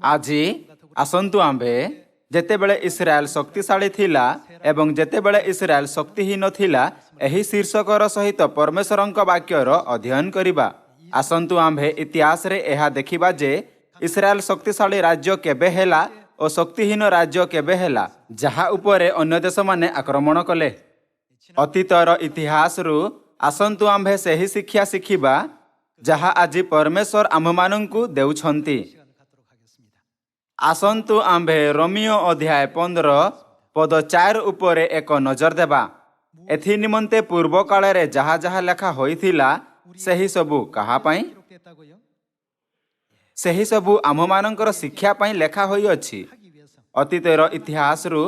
ଆଜି ଆସନ୍ତୁ ଆମ୍ଭେ ଯେତେବେଳେ ଇସ୍ରାଏଲ ଶକ୍ତିଶାଳୀ ଥିଲା ଏବଂ ଯେତେବେଳେ ଇସ୍ରାଏଲ ଶକ୍ତିହୀନ ଥିଲା ଏହି ଶୀର୍ଷକର ସହିତ ପରମେଶ୍ୱରଙ୍କ ବାକ୍ୟର ଅଧ୍ୟୟନ କରିବା। ଆସନ୍ତୁ ଆମ୍ଭେ ଇତିହାସରେ ଏହା ଦେଖିବା ଯେ ଇସ୍ରାଏଲ ଶକ୍ତିଶାଳୀ ରାଜ୍ୟ କେବେ ହେଲା ଓ ଶକ୍ତିହୀନ ରାଜ୍ୟ କେବେ ହେଲା, ଯାହା ଉପରେ ଅନ୍ୟ ଦେଶମାନେ ଆକ୍ରମଣ କଲେ। ଅତୀତର ଇତିହାସରୁ ଆସନ୍ତୁ ଆମ୍ଭେ ସେହି ଶିକ୍ଷା ଶିଖିବା ଯାହା ଆଜି ପରମେଶ୍ୱର ଆମ୍ଭମାନଙ୍କୁ ଦେଉଛନ୍ତି। ଆସନ୍ତୁ ଆମ୍ଭେ ରୋମିଓ ଅଧ୍ୟାୟ 15 ପଦ 4 ଉପରେ ଏକ ନଜର ଦେବା। ଏଥି ନିମନ୍ତେ ପୂର୍ବ କାଳରେ ଯାହା ଯାହା ଲେଖା ହୋଇଥିଲା ସେହି ସବୁ କାହା ପାଇଁ? ସେହି ସବୁ ଆମ୍ଭମାନଙ୍କର ଶିକ୍ଷା ପାଇଁ ଲେଖା ହୋଇଅଛି। ଅତୀତର ଇତିହାସରୁ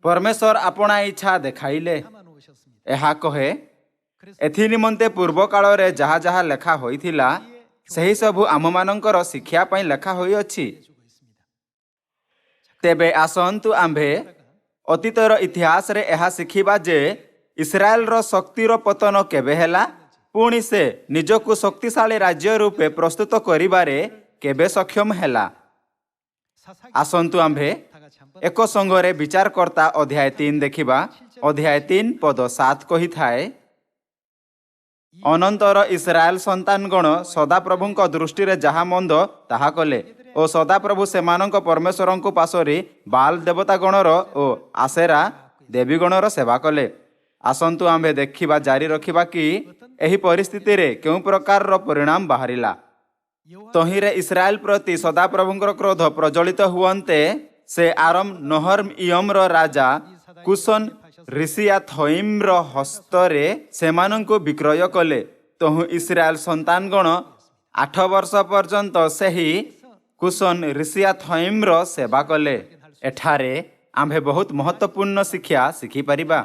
ପରମେଶ୍ୱର ଆପଣା ଇଚ୍ଛା ଦେଖାଇଲେ। ଏହା କହେ, ଏଥି ନିମନ୍ତେ ପୂର୍ବ କାଳରେ ଯାହା ଯାହା ଲେଖା ହୋଇଥିଲା ସେହି ସବୁ ଆମ୍ଭମାନଙ୍କର ଶିକ୍ଷା ପାଇଁ ଲେଖା ହୋଇଅଛି। ତେବେ ଆସନ୍ତୁ ଆମ୍ଭେ ଅତୀତର ଇତିହାସରେ ଏହା ଶିଖିବା ଯେ ଇସ୍ରାଏଲର ଶକ୍ତିର ପତନ କେବେ ହେଲା, ପୁଣି ସେ ନିଜକୁ ଶକ୍ତିଶାଳୀ ରାଜ୍ୟ ରୂପେ ପ୍ରସ୍ତୁତ କରିବାରେ କେବେ ସକ୍ଷମ ହେଲା। ଆସନ୍ତୁ ଆମ୍ଭେ ଏକ ସଙ୍ଗରେ ବିଚାରକର୍ତ୍ତା ଅଧ୍ୟାୟ 3 ଦେଖିବା। ଅଧ୍ୟାୟ 3 ପଦ 7 କହିଥାଏ, ଅନନ୍ତର ଇସ୍ରାଏଲ ସନ୍ତାନଗଣ ସଦାପ୍ରଭୁଙ୍କ ଦୃଷ୍ଟିରେ ଯାହା ମନ୍ଦ ତାହା କଲେ ଓ ସଦାପ୍ରଭୁ ସେମାନଙ୍କ ପରମେଶ୍ୱରଙ୍କ ପାଶରେ ବାଲ ଦେବତାଗଣର ଓ ଆସେରା ଦେବୀଗଣର ସେବା କଲେ। ଆସନ୍ତୁ ଆମ୍ଭେ ଦେଖିବା ଜାରି ରଖିବା କି ଏହି ପରିସ୍ଥିତିରେ କେଉଁ ପ୍ରକାରର ପରିଣାମ ବାହାରିଲା। ତହିଁରେ ଇସ୍ରାଏଲ ପ୍ରତି ସଦାପ୍ରଭୁଙ୍କର କ୍ରୋଧ ପ୍ରଜ୍ୱଳିତ ହୁଅନ୍ତେ ସେ ଆରମ ନହରମ ଇୟମର ରାଜା କୁଶନ ରିସିଆଥଇମର ହସ୍ତରେ ସେମାନଙ୍କୁ ବିକ୍ରୟ କଲେ। ତହୁଁ ଇସ୍ରାଏଲ ସନ୍ତାନଗଣ 8 ବର୍ଷ ପର୍ଯ୍ୟନ୍ତ ସେହି କୁଶନ ରିସିଆଥଇମର ସେବା କଲେ। ଏଠାରେ ଆମ୍ଭେ ବହୁତ ମହତ୍ୱପୂର୍ଣ୍ଣ ଶିକ୍ଷା ଶିଖିପାରିବା।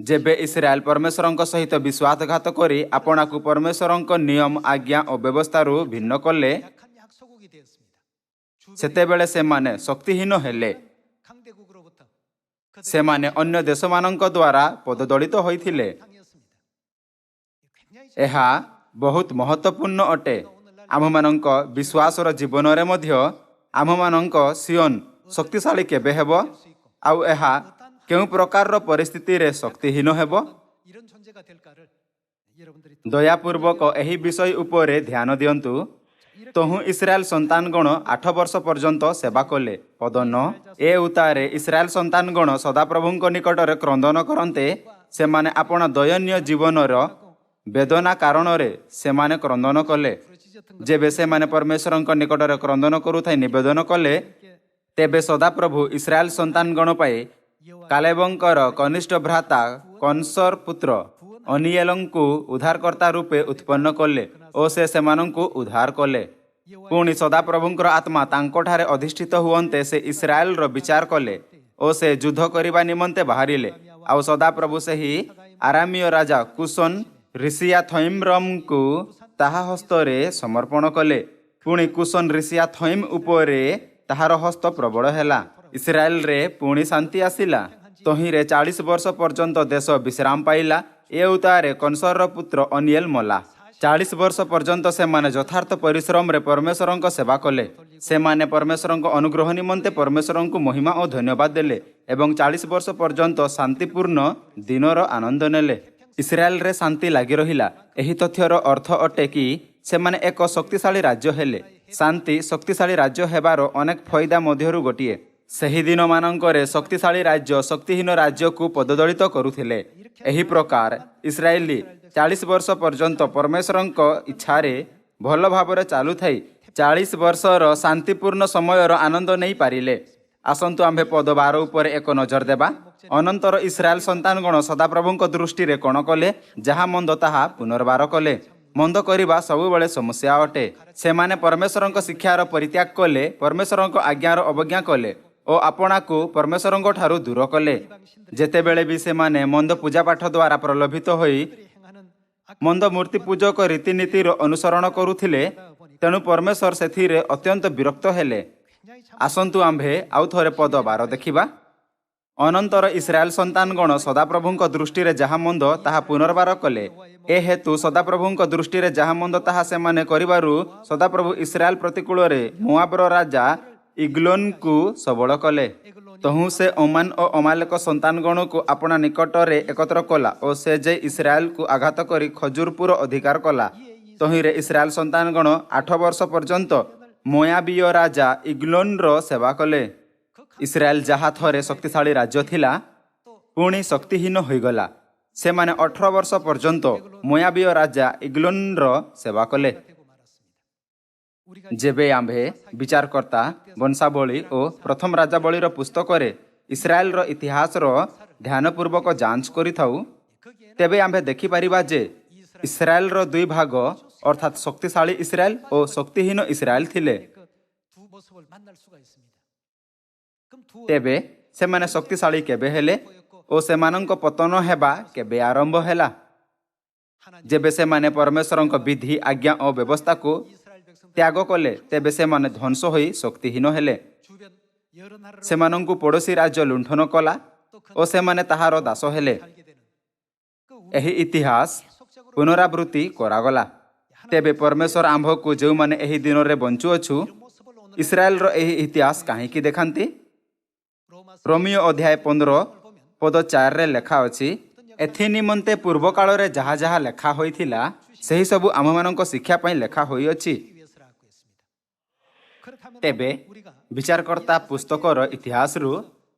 ଯେବେ ଇସ୍ରାଏଲ ପରମେଶ୍ୱରଙ୍କ ସହିତ ବିଶ୍ୱାସଘାତ କରି ଆପଣାକୁ ପରମେଶ୍ୱରଙ୍କ ନିୟମ ଆଜ୍ଞା ଓ ବ୍ୟବସ୍ଥାରୁ ଭିନ୍ନ କଲେ, ସେତେବେଳେ ସେମାନେ ଶକ୍ତିହୀନ ହେଲେ। ସେମାନେ ଅନ୍ୟ ଦେଶମାନଙ୍କ ଦ୍ୱାରା ପଦଦଳିତ ହୋଇଥିଲେ। ଏହା ବହୁତ ମହତ୍ୱପୂର୍ଣ୍ଣ ଅଟେ। ଆମ୍ଭମାନଙ୍କ ବିଶ୍ୱାସର ଜୀବନରେ ମଧ୍ୟ ଆମ୍ଭମାନଙ୍କ ସିଓନ ଶକ୍ତିଶାଳୀ କେବେ ହେବ ଆଉ ଏହା କେଉଁ ପ୍ରକାରର ପରିସ୍ଥିତିରେ ଶକ୍ତିହୀନ ହେବ? ଦୟାପୂର୍ବକ ଏହି ବିଷୟ ଉପରେ ଧ୍ୟାନ ଦିଅନ୍ତୁ। ତହୁଁ ଇସ୍ରାଏଲ ସନ୍ତାନଗଣ 8 ବର୍ଷ ପର୍ଯ୍ୟନ୍ତ ସେବା କଲେ। ପଦ 9, ଏ ଉତ୍ତାରେ ଇସ୍ରାଏଲ ସନ୍ତାନଗଣ ସଦାପ୍ରଭୁଙ୍କ ନିକଟରେ କ୍ରନ୍ଦନ କରନ୍ତେ ସେମାନେ ଆପଣା ଦୟନୀୟ ଜୀବନର ବେଦନା କାରଣରେ ସେମାନେ କ୍ରନ୍ଦନ କଲେ। ଯେବେ ସେମାନେ ପରମେଶ୍ୱରଙ୍କ ନିକଟରେ କ୍ରନ୍ଦନ କରୁଥାଇ ନିବେଦନ କଲେ, ତେବେ ସଦାପ୍ରଭୁ ଇସ୍ରାଏଲ ସନ୍ତାନଗଣ ପାଇଁ କାଲେବଙ୍କର କନିଷ୍ଠ ଭ୍ରାତା କନସର ପୁତ୍ର ଅନିଏଲଙ୍କୁ ଉଦ୍ଧାରକର୍ତ୍ତା ରୂପେ ଉତ୍ପନ୍ନ କଲେ ଓ ସେ ସେମାନଙ୍କୁ ଉଦ୍ଧାର କଲେ। ପୁଣି ସଦାପ୍ରଭୁଙ୍କର ଆତ୍ମା ତାଙ୍କଠାରେ ଅଧିଷ୍ଠିତ ହୁଅନ୍ତେ ସେ ଇସ୍ରାଏଲର ବିଚାର କଲେ ଓ ସେ ଯୁଦ୍ଧ କରିବା ନିମନ୍ତେ ବାହାରିଲେ। ଆଉ ସଦାପ୍ରଭୁ ସେହି ଆରାମୀୟ ରାଜା କୁଶନ ରିସିଆଥଇମରଙ୍କୁ ତାହା ହସ୍ତରେ ସମର୍ପଣ କଲେ। ପୁଣି କୁଶନ ରିସିଆଥଇମ ଉପରେ ତାହାର ହସ୍ତ ପ୍ରବଳ ହେଲା। ଇସ୍ରାଏଲରେ ପୁଣି ଶାନ୍ତି ଆସିଲା। ତହିଁରେ 40 ବର୍ଷ ପର୍ଯ୍ୟନ୍ତ ଦେଶ ବିଶ୍ରାମ ପାଇଲା। ଏ ଉତ୍ତାରେ କନସରର ପୁତ୍ର ଅନିଏଲ ମଲା। 40 ବର୍ଷ ପର୍ଯ୍ୟନ୍ତ ସେମାନେ ଯଥାର୍ଥ ପରିଶ୍ରମରେ ପରମେଶ୍ୱରଙ୍କ ସେବା କଲେ। ସେମାନେ ପରମେଶ୍ୱରଙ୍କ ଅନୁଗ୍ରହ ନିମନ୍ତେ ପରମେଶ୍ୱରଙ୍କୁ ମହିମା ଓ ଧନ୍ୟବାଦ ଦେଲେ ଏବଂ 40 ବର୍ଷ ପର୍ଯ୍ୟନ୍ତ ଶାନ୍ତିପୂର୍ଣ୍ଣ ଦିନର ଆନନ୍ଦ ନେଲେ। ଇସ୍ରାଏଲରେ ଶାନ୍ତି ଲାଗି ରହିଲା। ଏହି ତଥ୍ୟର ଅର୍ଥ ଅଟେ କି ସେମାନେ ଏକ ଶକ୍ତିଶାଳୀ ରାଜ୍ୟ ହେଲେ। ଶାନ୍ତି ଶକ୍ତିଶାଳୀ ରାଜ୍ୟ ହେବାର ଅନେକ ଫଇଦା ମଧ୍ୟରୁ ଗୋଟିଏ। ସେହି ଦିନମାନଙ୍କରେ ଶକ୍ତିଶାଳୀ ରାଜ୍ୟ ଶକ୍ତିହୀନ ରାଜ୍ୟକୁ ପଦଦଳିତ କରୁଥିଲେ। ଏହି ପ୍ରକାର ଇସ୍ରାଏଲି 40 ବର୍ଷ ପର୍ଯ୍ୟନ୍ତ ପରମେଶ୍ୱରଙ୍କ ଇଚ୍ଛାରେ ଭଲ ଭାବରେ ଚାଲୁଥାଇ 40 ବର୍ଷର ଶାନ୍ତିପୂର୍ଣ୍ଣ ସମୟର ଆନନ୍ଦ ନେଇପାରିଲେ। ଆସନ୍ତୁ ଆମ୍ଭେ ପଦ 12 ଉପରେ ଏକ ନଜର ଦେବା। ଅନନ୍ତର ଇସ୍ରାଏଲ ସନ୍ତାନଗଣ ସଦାପ୍ରଭୁଙ୍କ ଦୃଷ୍ଟିରେ କ'ଣ କଲେ? ଯାହା ମନ୍ଦ ତାହା ପୁନର୍ବାର କଲେ। ମନ୍ଦ କରିବା ସବୁବେଳେ ସମସ୍ୟା ଅଟେ। ସେମାନେ ପରମେଶ୍ୱରଙ୍କ ଶିକ୍ଷାର ପରିତ୍ୟାଗ କଲେ, ପରମେଶ୍ୱରଙ୍କ ଆଜ୍ଞାର ଅବଜ୍ଞା କଲେ ଓ ଆପଣାକୁ ପରମେଶ୍ୱରଙ୍କ ଠାରୁ ଦୂର କଲେ। ଯେତେବେଳେ ବି ସେମାନେ ମନ୍ଦ ପୂଜାପାଠ ଦ୍ୱାରା ପ୍ରଲୋଭିତ ହୋଇ ମନ୍ଦ ମୂର୍ତ୍ତି ପୂଜକ ରୀତିନୀତିର ଅନୁସରଣ କରୁଥିଲେ, ତେଣୁ ପରମେଶ୍ୱର ସେଥିରେ ଅତ୍ୟନ୍ତ ବିରକ୍ତ ହେଲେ। ଆସନ୍ତୁ ଆମ୍ଭେ ଆଉ ଥରେ ପଦ 12 ଦେଖିବା। ଅନନ୍ତର ଇସ୍ରାଏଲ ସନ୍ତାନଗଣ ସଦାପ୍ରଭୁଙ୍କ ଦୃଷ୍ଟିରେ ଯାହା ମନ୍ଦ ତାହା ପୁନର୍ବାର କଲେ। ଏ ହେତୁ ସଦାପ୍ରଭୁଙ୍କ ଦୃଷ୍ଟିରେ ଯାହା ମନ୍ଦ ତାହା ସେମାନେ କରିବାରୁ ସଦାପ୍ରଭୁ ଇସ୍ରାଏଲ ପ୍ରତିକୂଳରେ ମୋଆବର ରାଜା ଇଗ୍ଲୋନକୁ ସବଳ କଲେ। ତହୁଁ ସେ ଓମାନ ଓ ଅମାଲେକ ସନ୍ତାନଗଣକୁ ଆପଣା ନିକଟରେ ଏକତ୍ର କଲା ଓ ସେ ଯାଇ ଇସ୍ରାଏଲକୁ ଆଘାତ କରି ଖଜୁରପୁର ଅଧିକାର କଲା। ତହିଁରେ ଇସ୍ରାଏଲ ସନ୍ତାନଗଣ 8 ବର୍ଷ ପର୍ଯ୍ୟନ୍ତ ମୋୟାବୀୟ ରାଜା ଇଗ୍ଲୋନର ସେବା କଲେ। ଇସ୍ରାଏଲ ଯାହା ଥରେ ଶକ୍ତିଶାଳୀ ରାଜ୍ୟ ଥିଲା ପୁଣି ଶକ୍ତିହୀନ ହୋଇଗଲା। ସେମାନେ 18 ବର୍ଷ ପର୍ଯ୍ୟନ୍ତ ମୋୟାବୀୟ ରାଜା ଇଗ୍ଲୋନର ସେବା କଲେ। ଯେବେ ଆମ୍ଭେ ବିଚାରକର୍ତ୍ତା ବଂଶାବଳୀ ଓ ପ୍ରଥମ ରାଜାବଳୀର ପୁସ୍ତକରେ ଇସ୍ରାଏଲର ଇତିହାସର ଧ୍ୟାନପୂର୍ବକ ଯାଞ୍ଚ କରିଥାଉ, ତେବେ ଆମ୍ଭେ ଦେଖିପାରିବା ଯେ ଇସ୍ରାଏଲର ଦୁଇ ଭାଗ ଅର୍ଥାତ୍ ଶକ୍ତିଶାଳୀ ଇସ୍ରାଏଲ ଓ ଶକ୍ତିହୀନ ଇସ୍ରାଏଲ ଥିଲେ। ତେବେ ସେମାନେ ଶକ୍ତିଶାଳୀ କେବେ ହେଲେ ଓ ସେମାନଙ୍କ ପତନ ହେବା କେବେ ଆରମ୍ଭ ହେଲା? ଯେବେ ସେମାନେ ପରମେଶ୍ୱରଙ୍କ ବିଧି, ଆଜ୍ଞା ଓ ବ୍ୟବସ୍ଥାକୁ ତ୍ୟାଗ କଲେ, ତେବେ ସେମାନେ ଧ୍ୱଂସ ହୋଇ ଶକ୍ତିହୀନ ହେଲେ। ସେମାନଙ୍କୁ ପଡ଼ୋଶୀ ରାଜ୍ୟ ଲୁଣ୍ଠନ କଲା ଓ ସେମାନେ ତାହାର ଦାସ ହେଲେ। ଏହି ଇତିହାସ ପୁନରାବୃତ୍ତି କରାଗଲା। ତେବେ ପରମେଶ୍ୱର ଆମ୍ଭକୁ ଯେଉଁମାନେ ଏହି ଦିନରେ ବଞ୍ଚୁଅଛୁ ଇସ୍ରାଏଲର ଏହି ଇତିହାସ କାହିଁକି ଦେଖାନ୍ତି? ରୋମୀୟ ଅଧ୍ୟାୟ 15 ପଦ 4ରେ ଲେଖା ଅଛି, ଏଥି ନିମନ୍ତେ ପୂର୍ବକାଳରେ ଯାହା ଯାହା ଲେଖା ହୋଇଥିଲା ସେହିସବୁ ଆମ୍ଭମାନଙ୍କ ଶିକ୍ଷା ପାଇଁ ଲେଖା ହୋଇଅଛି। ତେବେ ବିଚାରକର୍ତ୍ତା ପୁସ୍ତକର ଇତିହାସରୁ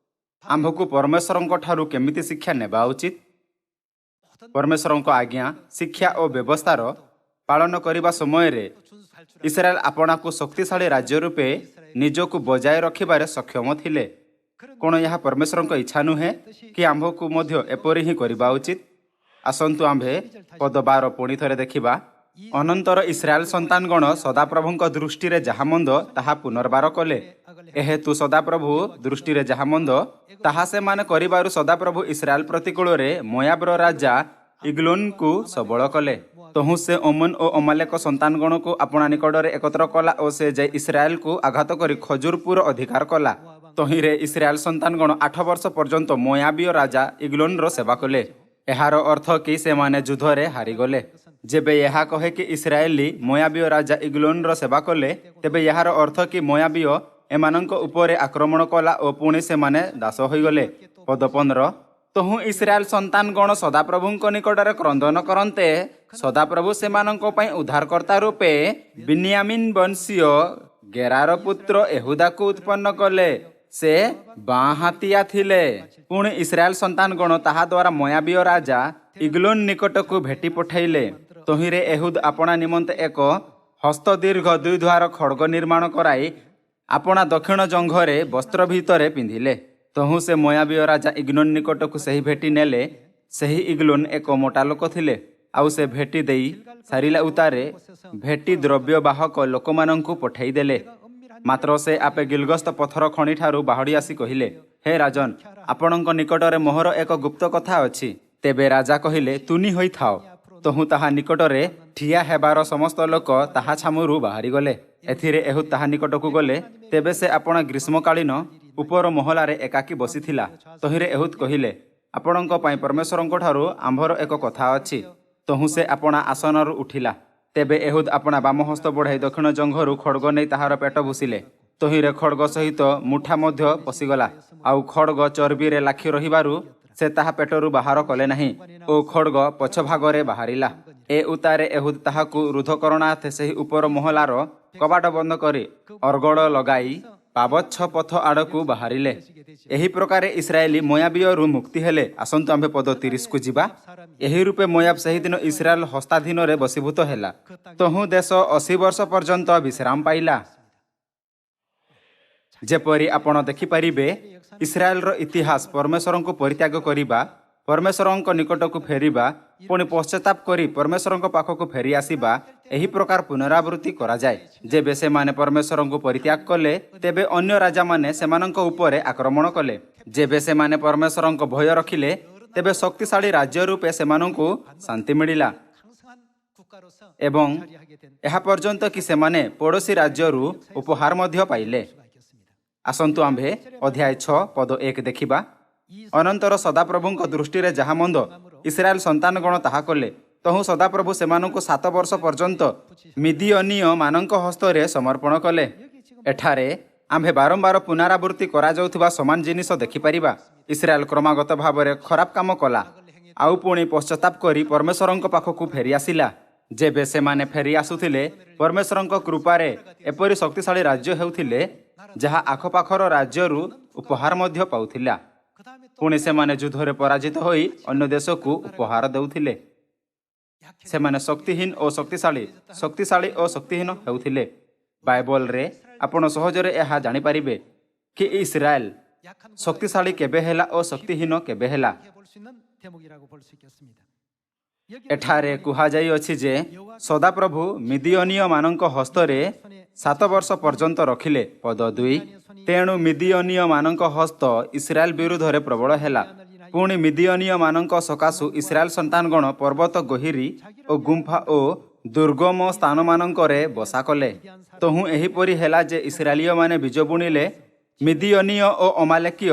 ଆମ୍ଭକୁ ପରମେଶ୍ୱରଙ୍କ ଠାରୁ କେମିତି ଶିକ୍ଷା ନେବା ଉଚିତ? ପରମେଶ୍ୱରଙ୍କ ଆଜ୍ଞା, ଶିକ୍ଷା ଓ ବ୍ୟବସ୍ଥାର ପାଳନ କରିବା ସମୟରେ ଇସ୍ରାଏଲ ଆପଣାକୁ ଶକ୍ତିଶାଳୀ ରାଜ୍ୟ ରୂପେ ନିଜକୁ ବଜାୟ ରଖିବାରେ ସକ୍ଷମ ଥିଲେ। କ'ଣ ଏହା ପରମେଶ୍ୱରଙ୍କ ଇଚ୍ଛା ନୁହେଁ କି ଆମ୍ଭକୁ ମଧ୍ୟ ଏପରି ହିଁ କରିବା ଉଚିତ? ଆସନ୍ତୁ ଆମ୍ଭେ ପଦ 12 ପୁଣି ଥରେ ଦେଖିବା। ଅନନ୍ତର ଇସ୍ରାଏଲ ସନ୍ତାନଗଣ ସଦାପ୍ରଭୁଙ୍କ ଦୃଷ୍ଟିରେ ଯାହା ମନ୍ଦ ତାହା ପୁନର୍ବାର କଲେ। ଏହେତୁ ସଦାପ୍ରଭୁ ଦୃଷ୍ଟିରେ ଯାହା ମନ୍ଦ ତାହା ସେମାନେ କରିବାରୁ ସଦାପ୍ରଭୁ ଇସ୍ରାଏଲ ପ୍ରତିକୂଳରେ ମୋୟାବର ରାଜା ଇଗ୍ଲୋନକୁ ସବଳ କଲେ। ତହୁଁ ସେ ଓମନ ଓ ଅମାଲେକ ସନ୍ତାନଗଣକୁ ଆପଣା ନିକଟରେ ଏକତ୍ର କଲା ଓ ସେ ଯାଇ ଇସ୍ରାଏଲକୁ ଆଘାତ କରି ଖଜୁରପୁର ଅଧିକାର କଲା। ତହିଁରେ ଇସ୍ରାଏଲ ସନ୍ତାନଗଣ 8 ବର୍ଷ ପର୍ଯ୍ୟନ୍ତ ମୋୟାବୀୟ ରାଜା ଇଗ୍ଲୋନର ସେବା କଲେ। ଏହାର ଅର୍ଥ କି ସେମାନେ ଯୁଦ୍ଧରେ ହାରିଗଲେ। ଯେବେ ଏହା କହେ କି ଇସ୍ରାଏଲି ମୋୟାବୀୟ ରାଜା ଇଗ୍ଲୋନର ସେବା କଲେ, ତେବେ ଏହାର ଅର୍ଥ କି ମୋୟାବୀୟ ଏମାନଙ୍କ ଉପରେ ଆକ୍ରମଣ କଲା ଓ ପୁଣି ସେମାନେ ଦାସ ହୋଇଗଲେ। ପଦ 15, ତହୁଁ ଇସ୍ରାଏଲ ସନ୍ତାନଗଣ ସଦାପ୍ରଭୁଙ୍କ ନିକଟରେ କ୍ରନ୍ଦନ କରନ୍ତେ ସଦାପ୍ରଭୁ ସେମାନଙ୍କ ପାଇଁ ଉଦ୍ଧାରକର୍ତ୍ତା ରୂପେ ବିନ୍ୟାମିନ ବଂଶୀୟ ଗେରାର ପୁତ୍ର ଏହୁଦାକୁ ଉତ୍ପନ୍ନ କଲେ। ସେ ବାଁ ହାତିଆ ଥିଲେ। ପୁଣି ଇସ୍ରାଏଲ ସନ୍ତାନଗଣ ତାହା ଦ୍ୱାରା ମୋୟାବୀୟ ରାଜା ଇଗ୍ଲୋନ ନିକଟକୁ ଭେଟି ପଠାଇଲେ। ତହିଁରେ ଏହୁଦ ଆପଣା ନିମନ୍ତେ ଏକ ହସ୍ତଦୀର୍ଘ 2 ଦ୍ୱାର ଖଡ଼ଗ ନିର୍ମାଣ କରାଇ ଆପଣା ଦକ୍ଷିଣ ଜଙ୍ଘରେ ବସ୍ତ୍ର ଭିତରେ ପିନ୍ଧିଲେ। ତହୁଁ ସେ ମୋୟାବୀୟ ରାଜା ଇଗ୍ଲୋନ ନିକଟକୁ ସେହି ଭେଟି ନେଲେ। ସେହି ଇଗ୍ଲୋନ ଏକ ମୋଟା ଲୋକ ଥିଲେ। ଆଉ ସେ ଭେଟି ଦେଇ ସାରିଲା ଉତ୍ତାରେ ଭେଟି ଦ୍ରବ୍ୟବାହକ ଲୋକମାନଙ୍କୁ ପଠାଇଦେଲେ। ମାତ୍ର ସେ ଆପେ ଗିଲଗସ୍ତ ପଥର ଖଣିଠାରୁ ବାହୁଡ଼ି ଆସି କହିଲେ, ହେ ରାଜନ, ଆପଣଙ୍କ ନିକଟରେ ମୋହର ଏକ ଗୁପ୍ତ କଥା ଅଛି। ତେବେ ରାଜା କହିଲେ, ତୁନି ହୋଇଥାଅ। ତହୁଁ ତାହା ନିକଟରେ ଠିଆ ହେବାର ସମସ୍ତ ଲୋକ ତାହା ଛାମୁରୁ ବାହାରିଗଲେ। ଏଥିରେ ଏହୁଦ ତାହା ନିକଟକୁ ଗଲେ। ତେବେ ସେ ଆପଣା ଗ୍ରୀଷ୍ମକାଳୀନ ଉପର ମହଲାରେ ଏକାକୀ ବସିଥିଲା। ତହିଁରେ ଏହୁଦ କହିଲେ, ଆପଣଙ୍କ ପାଇଁ ପରମେଶ୍ୱରଙ୍କ ଠାରୁ ଆମ୍ଭର ଏକ କଥା ଅଛି। ତହୁଁ ସେ ଆପଣା ଆସନରୁ ଉଠିଲା। ତେବେ ଏହୁଦ ଆପଣା ବାମ ହସ୍ତ ବଢ଼ାଇ ଦକ୍ଷିଣ ଜଙ୍ଘରୁ ଖଡ଼ଗ ନେଇ ତାହାର ପେଟ ଭୁସିଲେ। ତହିଁରେ ଖଡ଼ଗ ସହିତ ମୁଠା ମଧ୍ୟ ପଶିଗଲା। ଆଉ ଖଡ଼ଗ ଚର୍ବିରେ ଲାଖି ରହିବାରୁ ସେ ତାହା ପେଟରୁ ବାହାର କଲେ ନାହିଁ ଓ ଖଡ଼ଗ ପଛଭାଗରେ ବାହାରିଲା। ଏ ଉତ୍ତାରେ ଏହୁଦ ତାହାକୁ ରୁଦ୍ଧ କରଣାର୍ଥେ ସେହି ଉପର ମହଲାର କବାଟ ବନ୍ଦ କରି ଅର୍ଗଳ ଲଗାଇ ପାବଚ୍ଛ ପଥ ଆଡ଼କୁ ବାହାରିଲେ। ଏହି ପ୍ରକାରେ ଇସ୍ରାଏଲି ମୋୟାବୀୟରୁ ମୁକ୍ତି ହେଲେ। ଆସନ୍ତୁ ଆମ୍ଭେ ପଦ 30କୁ ଯିବା। ଏହି ରୂପେ ମୋୟାବ ସେହିଦିନ ଇସ୍ରାଏଲ ହସ୍ତାଧୀନରେ ବଶୀଭୂତ ହେଲା। ତହୁଁ ଦେଶ 80 ବର୍ଷ ପର୍ଯ୍ୟନ୍ତ ବିଶ୍ରାମ ପାଇଲା। ଯେପରି ଆପଣ ଦେଖିପାରିବେ, ଇସ୍ରାଏଲର ଇତିହାସ ପରମେଶ୍ୱରଙ୍କୁ ପରିତ୍ୟାଗ କରିବା, ପରମେଶ୍ୱରଙ୍କ ନିକଟକୁ ଫେରିବା, ପୁଣି ପଶ୍ଚାତାପ କରି ପରମେଶ୍ୱରଙ୍କ ପାଖକୁ ଫେରି ଆସିବା, ଏହି ପ୍ରକାର ପୁନରାବୃତ୍ତି କରାଯାଏ। ଯେବେ ସେମାନେ ପରମେଶ୍ୱରଙ୍କୁ ପରିତ୍ୟାଗ କଲେ, ତେବେ ଅନ୍ୟ ରାଜାମାନେ ସେମାନଙ୍କ ଉପରେ ଆକ୍ରମଣ କଲେ। ଯେବେ ସେମାନେ ପରମେଶ୍ୱରଙ୍କ ଭୟ ରଖିଲେ, ତେବେ ଶକ୍ତିଶାଳୀ ରାଜ୍ୟ ରୂପେ ସେମାନଙ୍କୁ ଶାନ୍ତି ମିଳିଲା ଏବଂ ଏହା ପର୍ଯ୍ୟନ୍ତ କି ସେମାନେ ପଡ଼ୋଶୀ ରାଜ୍ୟରୁ ଉପହାର ମଧ୍ୟ ପାଇଲେ। ଆସନ୍ତୁ ଆମ୍ଭେ ଅଧ୍ୟାୟ 6 ପଦ 1 ଦେଖିବା। ଅନନ୍ତର ସଦାପ୍ରଭୁଙ୍କ ଦୃଷ୍ଟିରେ ଯାହା ମନ୍ଦ ଇସ୍ରାଏଲ ସନ୍ତାନଗଣ ତାହା କଲେ। ତହୁଁ ସଦାପ୍ରଭୁ ସେମାନଙ୍କୁ 7 ବର୍ଷ ପର୍ଯ୍ୟନ୍ତ ମିଦିଅନୀୟ ମାନଙ୍କ ହସ୍ତରେ ସମର୍ପଣ କଲେ। ଏଠାରେ आम्भे बारंबार पुनरावृत्ति कराଯାउଥିବା समान जिनिस देखिपारिबा। इस्राएल क्रमागत भाବରେ खराब काम कला आउ पुणी पश्चाताप करी परमेश्वरଙ୍କ पाखକୁ फेरी आसिला। जेबे सेमाने फेरी आसुथिले परमेश्वरଙ୍କ कृपारे एपरि शक्तिशाली राज्य हेउथिले ଯାହା ଆଖପାଖର ରାଜ୍ୟରୁ ଉପହାର ମଧ୍ୟ ପାଉଥିଲା। ପୁଣି ସେମାନେ ଯୁଦ୍ଧରେ ପରାଜିତ ହୋଇ ଅନ୍ୟ ଦେଶକୁ ଉପହାର ଦେଉଥିଲେ। ସେମାନେ ଶକ୍ତିହୀନ ଓ ଶକ୍ତିଶାଳୀ ଶକ୍ତିଶାଳୀ ଓ ଶକ୍ତିହୀନ ହେଉଥିଲେ। ବାଇବଲରେ ଆପଣ ସହଜରେ ଏହା ଜାଣିପାରିବେ କି ଇସ୍ରାଏଲ ଶକ୍ତିଶାଳୀ କେବେ ହେଲା ଓ ଶକ୍ତିହୀନ କେବେ ହେଲା। ଏଠାରେ କୁହାଯାଇଅଛି ଯେ ସଦାପ୍ରଭୁ ମିଦିଅନୀୟମାନଙ୍କ ହସ୍ତରେ 7 ବର୍ଷ ପର୍ଯ୍ୟନ୍ତ ରଖିଲେ। ପଦ 2 ତେଣୁ ମିଦିଅନୀୟମାନଙ୍କ ହସ୍ତ ଇସ୍ରାଏଲ ବିରୁଦ୍ଧରେ ପ୍ରବଳ ହେଲା। ପୁଣି ମିଦିଅନୀୟମାନଙ୍କ ସକାଶୁ ଇସ୍ରାଏଲ ସନ୍ତାନଗଣ ପର୍ବତ ଗହିରୀ ଓ ଗୁମ୍ଫା ଓ ଦୁର୍ଗମ ସ୍ଥାନମାନଙ୍କରେ ବସା କଲେ। ତହୁଁ ଏହିପରି ହେଲା ଯେ ଇସ୍ରାଏଲୀୟମାନେ ବୀଜ ବୁଣିଲେ। ମିଦିଅନୀୟ ଓ ଅମାଲେକୀୟ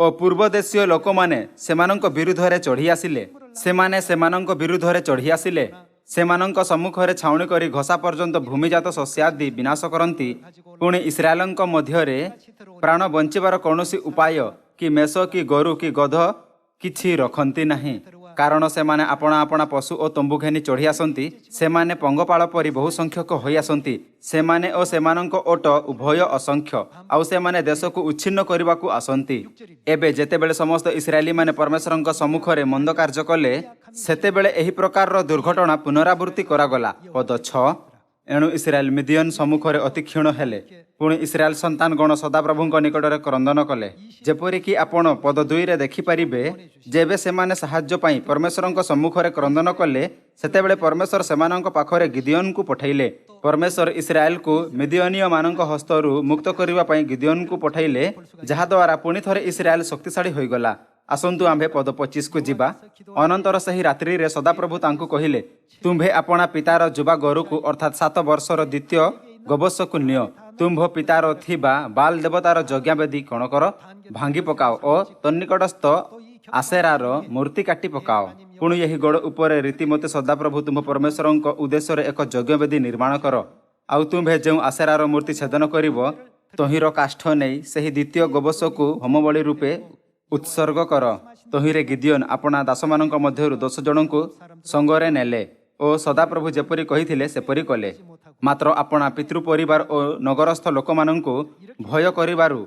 ଓ ପୂର୍ବଦେଶୀୟ ଲୋକମାନେ ସେମାନଙ୍କ ବିରୁଦ୍ଧରେ ଚଢ଼ି ଆସିଲେ। ସେମାନେ ସେମାନଙ୍କ ବିରୁଦ୍ଧରେ ଚଢ଼ି ଆସିଲେ। ସେମାନଙ୍କ ସମ୍ମୁଖରେ ଛାଉଣି କରି ଘଷା ପର୍ଯ୍ୟନ୍ତ ଭୂମିଜାତ ଶସ୍ୟାଦି ବିନାଶ କରନ୍ତି। ପୁଣି ଇସ୍ରାଏଲଙ୍କ ମଧ୍ୟରେ ପ୍ରାଣ ବଞ୍ଚିବାର କୌଣସି ଉପାୟ କି ମେଷ କି ଗୋରୁ କି ଗଧ କିଛି ରଖନ୍ତି ନାହିଁ। କାରଣ ସେମାନେ ଆପଣା ଆପଣା ପଶୁ ଓ ତମ୍ବୁ ଘେନି ଚଢ଼ି ଆସନ୍ତି। ସେମାନେ ପଙ୍ଗପାଳ ପରି ବହୁ ସଂଖ୍ୟକ ହୋଇ ଆସନ୍ତି। ସେମାନେ ଓ ସେମାନଙ୍କ ଓଟ ଉଭୟ ଅସଂଖ୍ୟ। ଆଉ ସେମାନେ ଦେଶକୁ ଉଚ୍ଛିନ୍ନ କରିବାକୁ ଆସନ୍ତି। ଏବେ ଯେତେବେଳେ ସମସ୍ତ ଇସ୍ରାଏଲୀମାନେ ପରମେଶ୍ୱରଙ୍କ ସମ୍ମୁଖରେ ମନ୍ଦ କାର୍ଯ୍ୟ କଲେ ସେତେବେଳେ ଏହି ପ୍ରକାରର ଦୁର୍ଘଟଣା ପୁନରାବୃତ୍ତି କରାଗଲା। ପଦ 6 ଏଣୁ ଇସ୍ରାଏଲ ମିଦିଅନ ସମ୍ମୁଖରେ ଅତି କ୍ଷୀଣ ହେଲେ। ପୁଣି ଇସ୍ରାଏଲ ସନ୍ତାନଗଣ ସଦାପ୍ରଭୁଙ୍କ ନିକଟରେ କ୍ରନ୍ଦନ କଲେ। ଯେପରିକି ଆପଣ ପଦ 2ରେ ଦେଖିପାରିବେ, ଯେବେ ସେମାନେ ସାହାଯ୍ୟ ପାଇଁ ପରମେଶ୍ୱରଙ୍କ ସମ୍ମୁଖରେ କ୍ରନ୍ଦନ କଲେ ସେତେବେଳେ ପରମେଶ୍ୱର ସେମାନଙ୍କ ପାଖରେ ଗିଦିଅନଙ୍କୁ ପଠାଇଲେ। ପରମେଶ୍ୱର ଇସ୍ରାଏଲକୁ ମିଦିଅନୀୟମାନଙ୍କ ହସ୍ତରୁ ମୁକ୍ତ କରିବା ପାଇଁ ଗିଦିଅନଙ୍କୁ ପଠାଇଲେ, ଯାହାଦ୍ୱାରା ପୁଣି ଥରେ ଇସ୍ରାଏଲ ଶକ୍ତିଶାଳୀ ହୋଇଗଲା। ଆସନ୍ତୁ ଆମ୍ଭେ ପଦ 25କୁ ଯିବା। ଅନନ୍ତର ସେହି ରାତ୍ରିରେ ସଦାପ୍ରଭୁ ତାଙ୍କୁ କହିଲେ, ତୁମ୍ଭେ ଆପଣା ପିତାର ଯୁବା ଗୋରୁକୁ ଅର୍ଥାତ୍ 7 ବର୍ଷର ଦ୍ୱିତୀୟ ଗୋବର୍ଷକୁ ନିଅ। ତୁମ୍ଭ ପିତାର ଥିବା ବାଲ ଦେବତାର ଯଜ୍ଞବେଦୀ କଣ କର, ଭାଙ୍ଗି ପକାଅ ଓ ତନ୍ନିକଟସ୍ଥ ଆସେରାର ମୂର୍ତ୍ତି କାଟି ପକାଅ। ପୁଣି ଏହି ଗୋଡ଼ ଉପରେ ରୀତିମତେ ସଦାପ୍ରଭୁ ତୁମ୍ଭ ପରମେଶ୍ୱରଙ୍କ ଉଦ୍ଦେଶ୍ୟରେ ଏକ ଯଜ୍ଞବେଦୀ ନିର୍ମାଣ କର। ଆଉ ତୁମ୍ଭେ ଯେଉଁ ଆସେରାର ମୂର୍ତ୍ତି ଛେଦନ କରିବ ତହିଁର କାଷ୍ଠ ନେଇ ସେହି ଦ୍ୱିତୀୟ ଗୋବର୍ଷକୁ ହୋମବଳି ରୂପେ ଉତ୍ସର୍ଗ କର। ତହିଁରେ ଗିଦିଅନ ଆପଣା ଦାସମାନଙ୍କ ମଧ୍ୟରୁ 10 ଜଣଙ୍କୁ ସଙ୍ଗରେ ନେଲେ ଓ ସଦାପ୍ରଭୁ ଯେପରି କହିଥିଲେ ସେପରି କଲେ। ମାତ୍ର ଆପଣା ପିତୃ ପରିବାର ଓ ନଗରସ୍ଥ ଲୋକମାନଙ୍କୁ ଭୟ କରିବାରୁ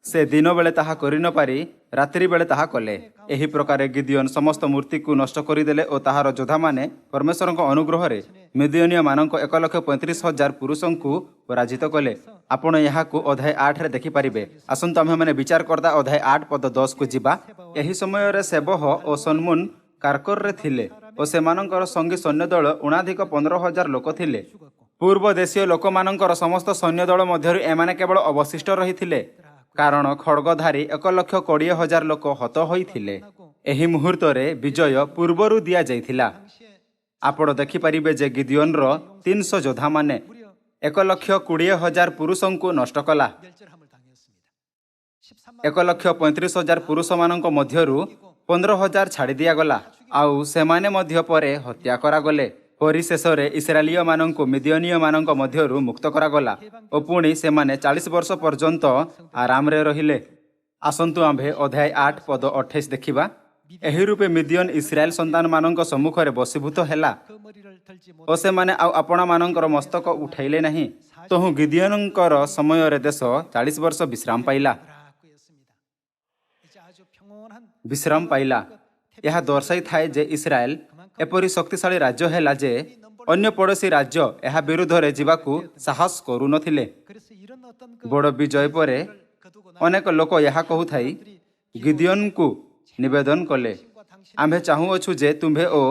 ସେ ଦିନ ବେଳେ ତାହା କରି ନ ପାରି ରାତ୍ରି ବେଳେ ତାହା କଲେ। ଏହି ପ୍ରକାରେ ଗିଦିଅନ ସମସ୍ତ ମୂର୍ତ୍ତିକୁ ନଷ୍ଟ କରିଦେଲେ ଓ ତାହାର ଯୋଦ୍ଧାମାନେ ପରମେଶ୍ୱରଙ୍କ ଅନୁଗ୍ରହରେ ମିଦିଅନୀୟମାନଙ୍କ 1,35,000 ପୁରୁଷଙ୍କୁ ପରାଜିତ କଲେ। ଆପଣ ଏହାକୁ ଅଧ୍ୟାୟ 8ରେ ଦେଖିପାରିବେ। ଆସନ୍ତୁ ଆମ୍ଭେମାନେ ବିଚାର କରିଦା ଅଧ୍ୟାୟ 8 ପଦ 10କୁ ଯିବା। ଏହି ସମୟରେ ସେବହ ଓ ସନ୍ମୁନ କାର୍କରରେ ଥିଲେ ଓ ସେମାନଙ୍କର ସଙ୍ଗୀ ସୈନ୍ୟଦଳ ଉଣାଧିକ 15,000 ଲୋକ ଥିଲେ। ପୂର୍ବ ଦେଶୀୟ ଲୋକମାନଙ୍କର ସମସ୍ତ ସୈନ୍ୟଦଳ ମଧ୍ୟରୁ ଏମାନେ କେବଳ ଅବଶିଷ୍ଟ ରହିଥିଲେ, କାରଣ ଖଡ଼ଗଧାରୀ 1,20,000 ଲୋକ ହତ ହୋଇଥିଲେ। ଏହି ମୁହୂର୍ତ୍ତରେ ବିଜୟ ପୂର୍ବରୁ ଦିଆଯାଇଥିଲା। ଆପଣ ଦେଖିପାରିବେ ଯେ ଗିଦିଅନର 300 ଯୋଦ୍ଧାମାନେ 1,20,000 ପୁରୁଷଙ୍କୁ ନଷ୍ଟ କଲା। 1,35,000 ପୁରୁଷମାନଙ୍କ ମଧ୍ୟରୁ 15,000 ଛାଡ଼ି ଦିଆଗଲା, ଆଉ ସେମାନେ ମଧ୍ୟ ପରେ ହତ୍ୟା କରାଗଲେ। ପରିଶେଷରେ ଇସ୍ରାଏଲୀୟମାନଙ୍କୁ ମିଦିଅନୀୟମାନଙ୍କ ମଧ୍ୟରୁ ମୁକ୍ତ କରାଗଲା ଓ ପୁଣି ସେମାନେ 40 ବର୍ଷ ପର୍ଯ୍ୟନ୍ତ ଆରାମରେ ରହିଲେ। ଆସନ୍ତୁ ଆମ୍ଭେ ଅଧ୍ୟାୟ 8 ପଦ 28 ଦେଖିବା। ଏହି ରୂପେ ମିଦିଅନ ଇସ୍ରାଏଲ ସନ୍ତାନମାନଙ୍କ ସମ୍ମୁଖରେ ବଶୀଭୂତ ହେଲା ଓ ସେମାନେ ଆଉ ଆପଣମାନଙ୍କର ମସ୍ତକ ଉଠାଇଲେ ନାହିଁ। ତହୁଁ ଗିଦିଅନଙ୍କର ସମୟରେ ଦେଶ 40 ବର୍ଷ ବିଶ୍ରାମ ପାଇଲା। ଏହା ଦର୍ଶାଇଥାଏ ଯେ ଇସ୍ରାଏଲ ଏପରି ଶକ୍ତିଶାଳୀ ରାଜ୍ୟ ହେଲା ଯେ ଅନ୍ୟ ପଡ଼ୋଶୀ ରାଜ୍ୟ ଏହା ବିରୁଦ୍ଧରେ ଯିବାକୁ ସାହସ କରୁନଥିଲେ। ବଡ଼ ବିଜୟ ପରେ ଅନେକ ଲୋକ ଏହା କହୁଥାଇ ଗିଦିଅନଙ୍କୁ ନିବେଦନ କଲେ, ଆମ୍ଭେ ଚାହୁଁଅଛୁ ଯେ ତୁମ୍ଭେ ଓ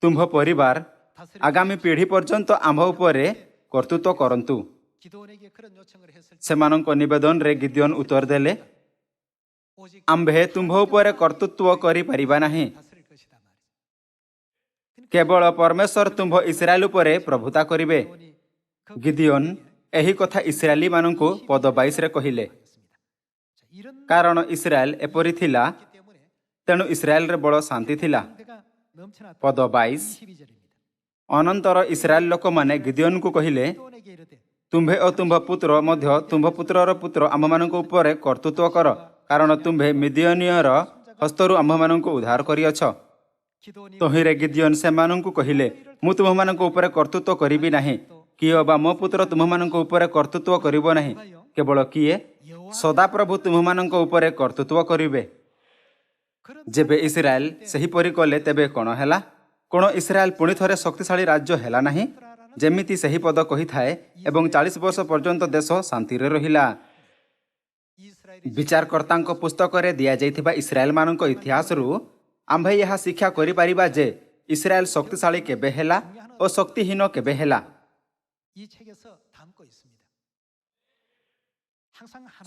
ତୁମ୍ଭ ପରିବାର ଆଗାମୀ ପିଢ଼ି ପର୍ଯ୍ୟନ୍ତ ଆମ୍ଭ ଉପରେ କର୍ତ୍ତୃତ୍ୱ କରନ୍ତୁ। ସେମାନଙ୍କ ନିବେଦନରେ ଗିଦିଅନ ଉତ୍ତର ଦେଲେ, ଆମ୍ଭେ ତୁମ୍ଭ ଉପରେ କର୍ତ୍ତୃତ୍ୱ କରିପାରିବା ନାହିଁ। କେବଳ ପରମେଶ୍ୱର ତୁମ୍ଭ ଇସ୍ରାଏଲ ଉପରେ ପ୍ରଭୁତା କରିବେ। ଗିଦିଅନ ଏହି କଥା ଇସ୍ରାଏଲୀମାନଙ୍କୁ ପଦ 22ରେ କହିଲେ। କାରଣ ଇସ୍ରାଏଲ ଏପରି ଥିଲା, ତେଣୁ ଇସ୍ରାଏଲରେ ବଡ଼ ଶାନ୍ତି ଥିଲା। ପଦ 22 ଅନନ୍ତର ଇସ୍ରାଏଲ ଲୋକମାନେ ଗିଦିଅନକୁ କହିଲେ, ତୁମ୍ଭେ ଓ ତୁମ୍ଭ ପୁତ୍ର ମଧ୍ୟ ତୁମ୍ଭ ପୁତ୍ରର ପୁତ୍ର ଆମ୍ଭମାନଙ୍କ ଉପରେ କର୍ତ୍ତୃତ୍ୱ କର, କାରଣ ତୁମ୍ଭେ ମିଦିୟନୀୟର ହସ୍ତରୁ ଆମ୍ଭମାନଙ୍କୁ ଉଦ୍ଧାର କରିଅଛ। ତହିଁରେ ଗିଦିଓନ ସେମାନଙ୍କୁ କହିଲେ, ମୁଁ ତୁମ୍ଭମାନଙ୍କ ଉପରେ କର୍ତ୍ତୃତ୍ୱ କରିବି ନାହିଁ, କିଏ ବା ମୋ ପୁତ୍ର ତୁମ୍ଭମାନଙ୍କ ଉପରେ କର୍ତ୍ତୃତ୍ୱ କରିବ ନାହିଁ, କେବଳ କିଏ ସଦାପ୍ରଭୁ ତୁମ୍ଭମାନଙ୍କ ଉପରେ କର୍ତ୍ତୃତ୍ୱ କରିବେ। ଯେବେ ଇସ୍ରାଏଲ ସେହିପରି କଲେ ତେବେ କ'ଣ ହେଲା? କ'ଣ ଇସ୍ରାଏଲ ପୁଣି ଥରେ ଶକ୍ତିଶାଳୀ ରାଜ୍ୟ ହେଲା ନାହିଁ? ଯେମିତି ସେହି ପଦ କହିଥାଏ, ଏବଂ 40 ବର୍ଷ ପର୍ଯ୍ୟନ୍ତ ଦେଶ ଶାନ୍ତିରେ ରହିଲା। ବିଚାରକର୍ତ୍ତାଙ୍କ ପୁସ୍ତକରେ ଦିଆଯାଇଥିବା ଇସ୍ରାଏଲମାନଙ୍କ ଇତିହାସରୁ ଆମ୍ଭେ ଏହା ଶିକ୍ଷା କରିପାରିବା ଯେ ଇସ୍ରାଏଲ ଶକ୍ତିଶାଳୀ କେବେ ହେଲା ଓ ଶକ୍ତିହୀନ କେବେ ହେଲା।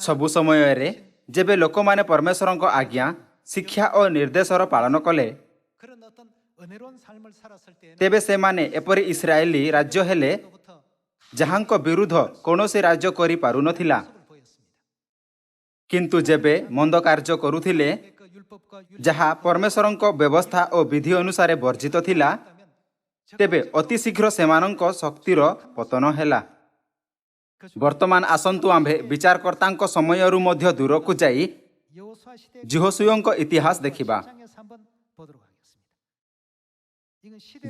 ସବୁ ସମୟରେ ଯେବେ ଲୋକମାନେ ପରମେଶ୍ୱରଙ୍କ ଆଜ୍ଞା, ଶିକ୍ଷା ଓ ନିର୍ଦ୍ଦେଶର ପାଳନ କଲେ, ତେବେ ସେମାନେ ଏପରି ଇସ୍ରାଏଲି ରାଜ୍ୟ ହେଲେ ଯାହାଙ୍କ ବିରୁଦ୍ଧ କୌଣସି ରାଜ୍ୟ କରିପାରୁନଥିଲା। କିନ୍ତୁ ଯେବେ ମନ୍ଦ କାର୍ଯ୍ୟ କରୁଥିଲେ, ଯାହା ପରମେଶ୍ୱରଙ୍କ ବ୍ୟବସ୍ଥା ଓ ବିଧି ଅନୁସାରେ ବର୍ଜିତ ଥିଲା, ତେବେ ଅତି ଶୀଘ୍ର ସେମାନଙ୍କ ଶକ୍ତିର ପତନ ହେଲା। ବର୍ତ୍ତମାନ ଆସନ୍ତୁ ଆମ୍ଭେ ବିଚାରକର୍ତ୍ତାଙ୍କ ସମୟରୁ ମଧ୍ୟ ଦୂରକୁ ଯାଇ ଯହୋଶୁଆଙ୍କ ଇତିହାସ ଦେଖିବା।